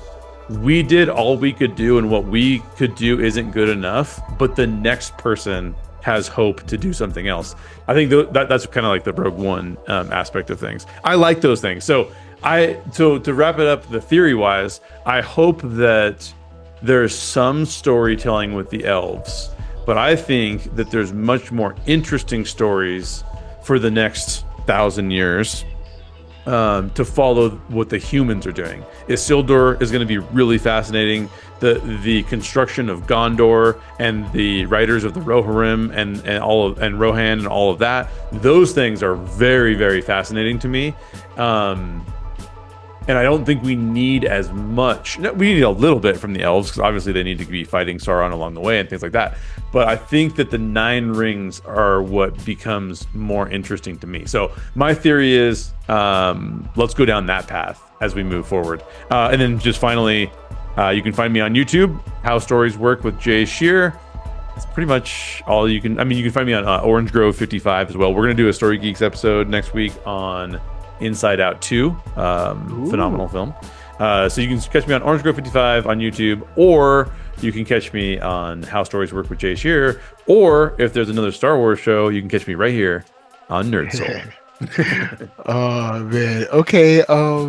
B: we did all we could do, and what we could do isn't good enough. But the next person has hope to do something else. I think that's kind of like the Rogue One aspect of things. I like those things. So to wrap it up, the theory wise, I hope that there's some storytelling with the elves. But I think that there's much more interesting stories for the next 1,000 years to follow what the humans are doing. Isildur is going to be really fascinating. The construction of Gondor and the writers of the Rohirrim and Rohan and all of that. Those things are very, very fascinating to me. And I don't think we need as much. We need a little bit from the elves, because obviously they need to be fighting Sauron along the way and things like that. But I think that the 9 rings are what becomes more interesting to me. So my theory is, let's go down that path as we move forward. And then just finally, you can find me on YouTube, How Stories Work with Jay Sherer. It's pretty much all you can. I mean, you can find me on Orange Grove 55 as well. We're going to do a Story Geeks episode next week on Inside Out 2, phenomenal film. So you can catch me on Orange Grove 55 on YouTube, or you can catch me on How Stories Work with Jay Sherer, or if there's another Star Wars show, you can catch me right here on NERDSoul.
A: Oh man. Okay.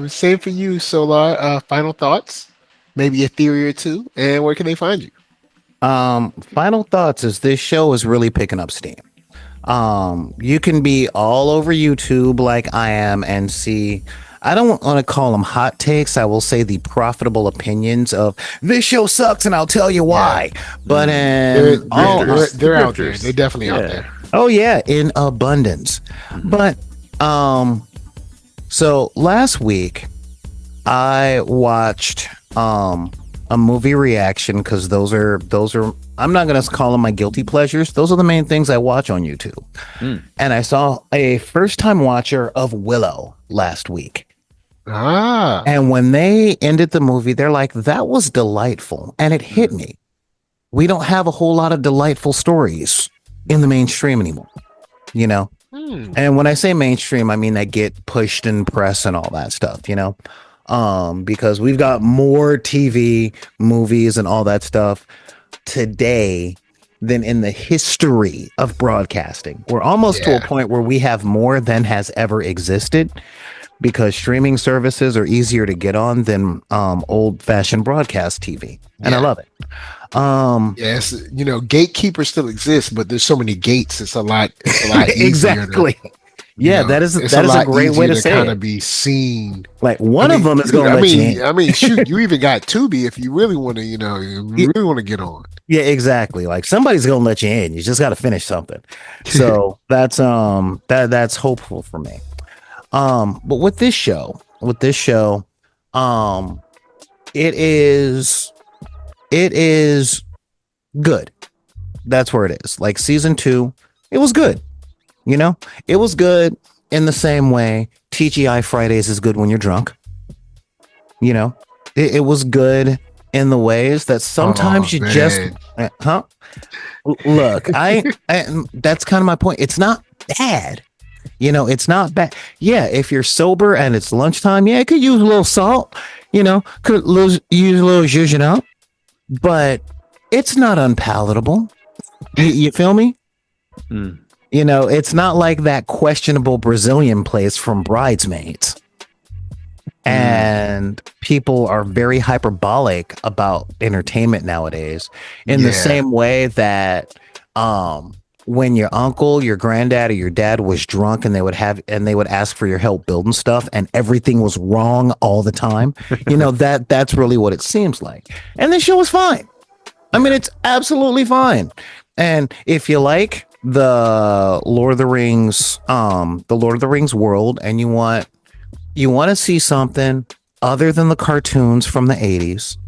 A: Same for you, Solar. Final thoughts, maybe a theory or two, and where can they find you?
C: Final thoughts is this show is really picking up steam. You can be all over YouTube like I am and see, I don't want to call them hot takes. I will say the profitable opinions of this show sucks and I'll tell you why. Yeah. But
A: they're out there. They're definitely out there.
C: Oh yeah, in abundance. But so last week I watched a movie reaction, because those are I'm not gonna call them my guilty pleasures. Those are the main things I watch on YouTube. And I saw a first-time watcher of Willow last week. And when they ended the movie, they're like, that was delightful. And it hit me. We don't have a whole lot of delightful stories in the mainstream anymore, you know? And when I say mainstream, I mean that get pushed in press and all that stuff, you know? Because we've got more TV, movies, and all that stuff today than in the history of broadcasting. We're almost to a point where we have more than has ever existed, because streaming services are easier to get on than old-fashioned broadcast TV. And I love it.
A: Yes, you know, gatekeepers still exist, but there's so many gates. It's a lot easier.
C: Exactly. That is a great way to say
A: kind
C: it.
A: of be seen.
C: Like one of them is going to let you in.
A: I mean, shoot, you even got Tubi if you really want to, you know, you really want to get on.
C: Yeah, exactly. Like somebody's going to let you in. You just got to finish something. So that's hopeful for me. But with this show, it is good. That's where it is. Like season 2, it was good. You know, it was good in the same way TGI Fridays is good when you're drunk. You know, it was good in the ways that sometimes you just, look, I that's kind of my point. It's not bad. You know, it's not bad. Yeah, if you're sober and it's lunchtime, it could use a little salt, you know, could use a little zhuzh, but it's not unpalatable. You feel me? You know, it's not like that questionable Brazilian place from Bridesmaids. And people are very hyperbolic about entertainment nowadays in the same way that when your uncle, your granddad, or your dad was drunk and they would ask for your help building stuff and everything was wrong all the time. You know, that's really what it seems like. And this show was fine. I mean, it's absolutely fine. And if you like the Lord of the Rings world and you want to see something other than the cartoons from the 80s,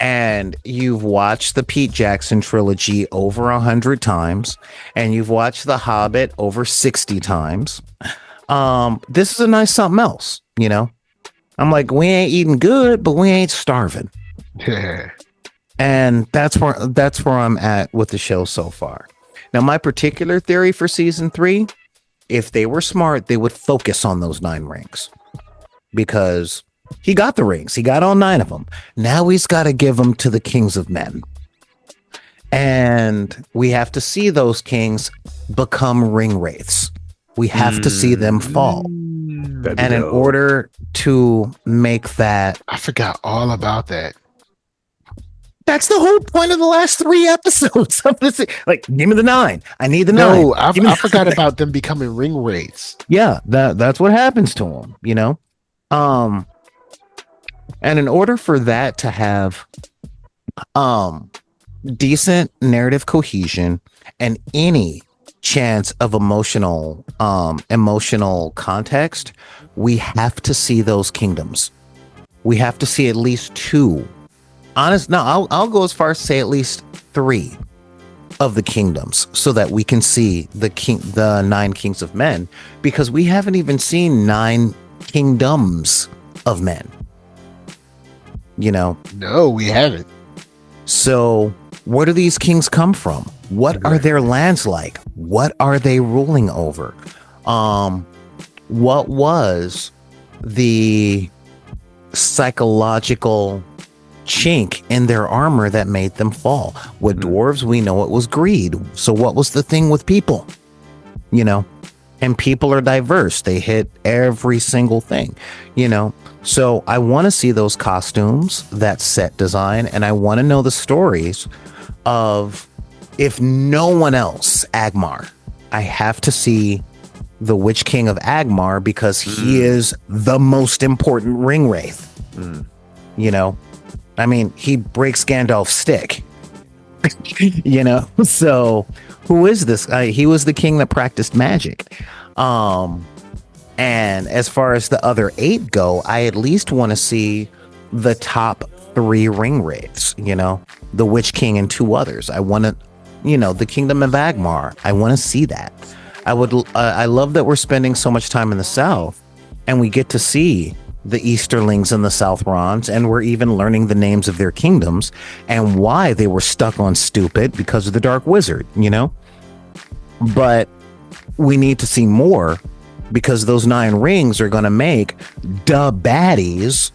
C: and you've watched the Pete Jackson trilogy over 100 times, and you've watched The Hobbit over 60 times, this is a nice something else, you know? I'm like, we ain't eating good, but we ain't starving. And that's where I'm at with the show so far. Now, my particular theory for season 3, if they were smart, they would focus on those 9 rings, because he got the rings. He got all 9 of them. Now he's got to give them to the kings of men. And we have to see those kings become ring wraiths. We have to see them fall. And in order to make that,
A: I forgot all about that.
C: that's the whole point of the last 3 episodes of this. Like, give me the 9. I need the 9.
A: No, I forgot about them becoming ring wraiths.
C: Yeah, that's what happens to them, you know? And in order for that to have decent narrative cohesion and any chance of emotional context, we have to see those kingdoms. We have to see at least 2. I'll go as far as to say at least 3 of the kingdoms, so that we can see the 9 kings of men, because we haven't even seen 9 kingdoms of men. You know?
A: No, we haven't.
C: So where do these kings come from? What are their lands like? What are they ruling over? What was the psychological chink in their armor that made them fall? With dwarves, we know it was greed. So what was the thing with people? You know? And people are diverse. They hit every single thing, you know? So I want to see those costumes, that set design, and I want to know the stories of, if no one else, Agmar. I have to see the Witch King of Agmar, because he is the most important ring wraith. You know? I mean, he breaks Gandalf's stick. You know? So who is this? He was the king that practiced magic. And as far as the other 8 go, I at least want to see the top 3 ring wraiths, you know, the Witch King and 2 others. I want to, you know, the Kingdom of Agmar. I want to see that. I love that we're spending so much time in the South, and we get to see the Easterlings and the Southrons, and we're even learning the names of their kingdoms and why they were stuck on stupid because of the Dark Wizard, you know? But we need to see more, because those 9 rings are going to make the baddies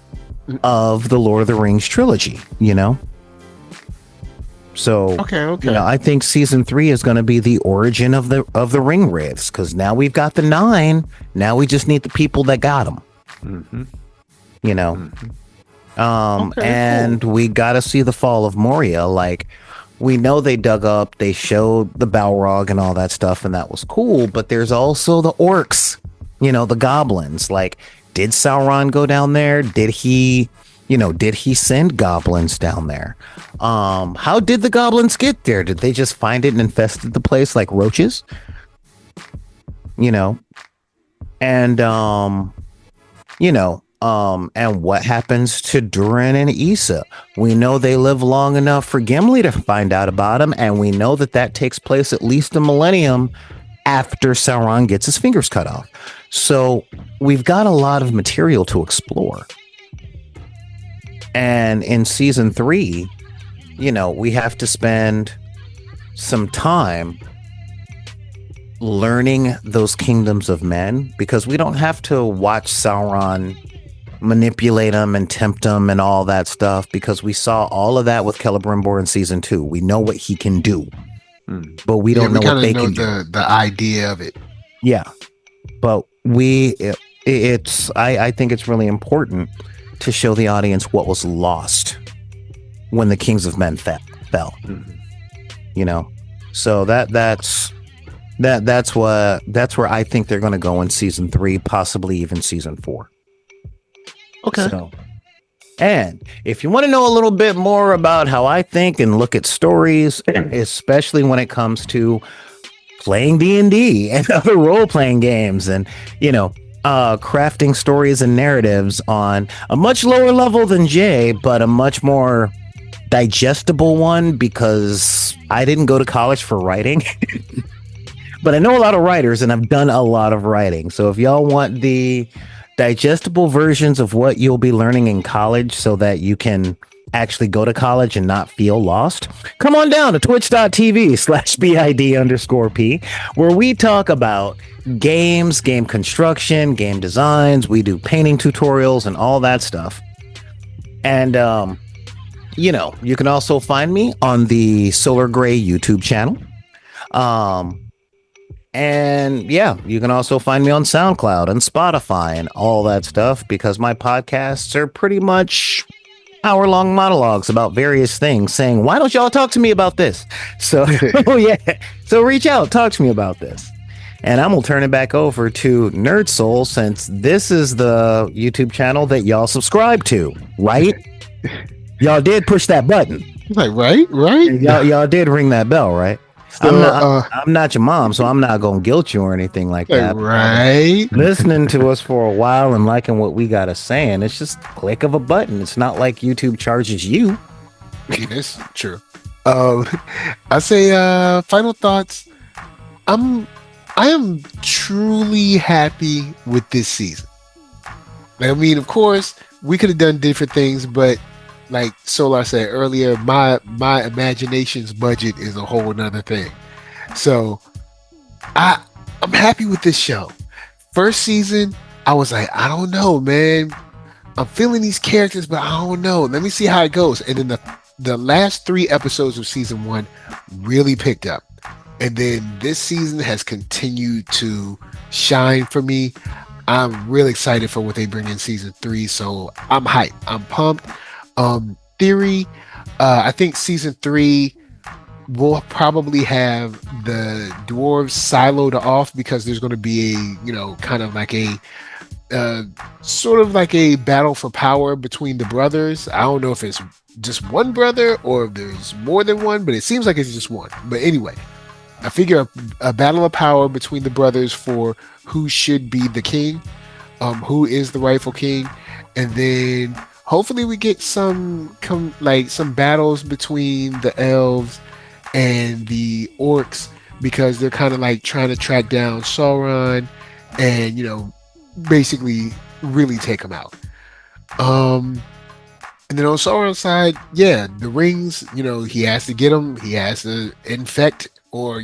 C: of the Lord of the Rings trilogy, you know? So,
A: Okay.
C: you know, I think season 3 is going to be the origin of the ring wraiths, because now we've got the 9. Now we just need the people that got them. You know? And we got to see the fall of Moria. Like, we know they dug up, they showed the Balrog and all that stuff, and that was cool, but there's also the orcs, you know, the goblins. Like, did Sauron go down there? Did he send goblins down there? How did the goblins get there? Did they just find it and infested the place like roaches? You know? And, and what happens to Durin and Issa? We know they live long enough for Gimli to find out about them, and we know that takes place at least a millennium after Sauron gets his fingers cut off. So we've got a lot of material to explore. And in season 3, you know, we have to spend some time learning those kingdoms of men, because we don't have to watch Sauron manipulate them and tempt them and all that stuff, because we saw all of that with Celebrimbor in season 2. We know what he can do, but we don't know what they can do.
A: The idea of it.
C: Yeah, but I think it's really important to show the audience what was lost when the kings of men fell. You know, so that's where I think they're going to go in season 3, possibly even season 4.
A: Okay.
C: So, and if you want to know a little bit more about how I think and look at stories, especially when it comes to playing D&D and other role-playing games, and, you know, crafting stories and narratives on a much lower level than Jay, but a much more digestible one, because I didn't go to college for writing. But I know a lot of writers, and I've done a lot of writing. So if y'all want the digestible versions of what you'll be learning in college, so that you can actually go to college and not feel lost, come on down to twitch.tv/BID_P, where we talk about games, game construction, game designs. We do painting tutorials and all that stuff. And, you know, you can also find me on the Solar Gray YouTube channel. And yeah, you can also find me on SoundCloud and Spotify and all that stuff, because my podcasts are pretty much hour-long monologues about various things saying, why don't y'all talk to me about this? So, yeah, so reach out, talk to me about this. And I'm going to turn it back over to NERDSoul, since this is the YouTube channel that y'all subscribe to, right? Y'all did push that button.
A: Like, right?
C: Y'all did ring that bell, right?
A: So,
C: I'm not your mom, so I'm not gonna guilt you or anything like that.
A: Right.
C: Listening to us for a while and liking what we got to say, and it's just click of a button. It's not like YouTube charges you.
A: That's true. I say final thoughts. I am truly happy with this season. I mean, of course, we could have done different things, but like Solar said earlier, my imagination's budget is a whole nother thing. So I'm happy with this show. First season, I was like, I don't know, man. I'm feeling these characters, but I don't know. Let me see how it goes. And then the last 3 episodes of season 1 really picked up. And then this season has continued to shine for me. I'm really excited for what they bring in season 3. So I'm hyped. I'm pumped. Theory, I think season 3 will probably have the dwarves siloed off, because there's going to be a, you know, kind of like a sort of like a battle for power between the brothers. I don't know if it's just one brother or if there's more than one, but it seems like it's just one. But anyway, I figure a battle of power between the brothers for who should be the king, who is the rightful king, and then hopefully we get some battles between the elves and the orcs, because they're kind of like trying to track down Sauron and, you know, basically really take him out. And then on Sauron's side, yeah, the rings, you know, he has to get them. He has to infect or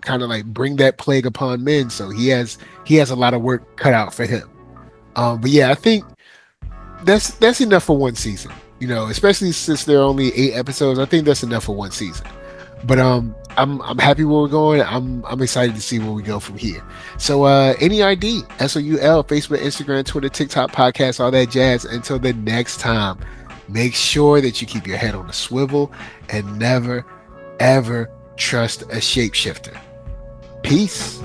A: kind of like bring that plague upon men. So he has a lot of work cut out for him. But yeah, I think that's enough for one season, you know, especially since there are only 8 episodes. I think that's enough for one season. But I'm happy where we're going. I'm excited to see where we go from here. So NERD, SOUL, Facebook, Instagram, Twitter, TikTok, podcast, all that jazz. Until the next time, make sure that you keep your head on a swivel and never ever trust a shapeshifter. Peace.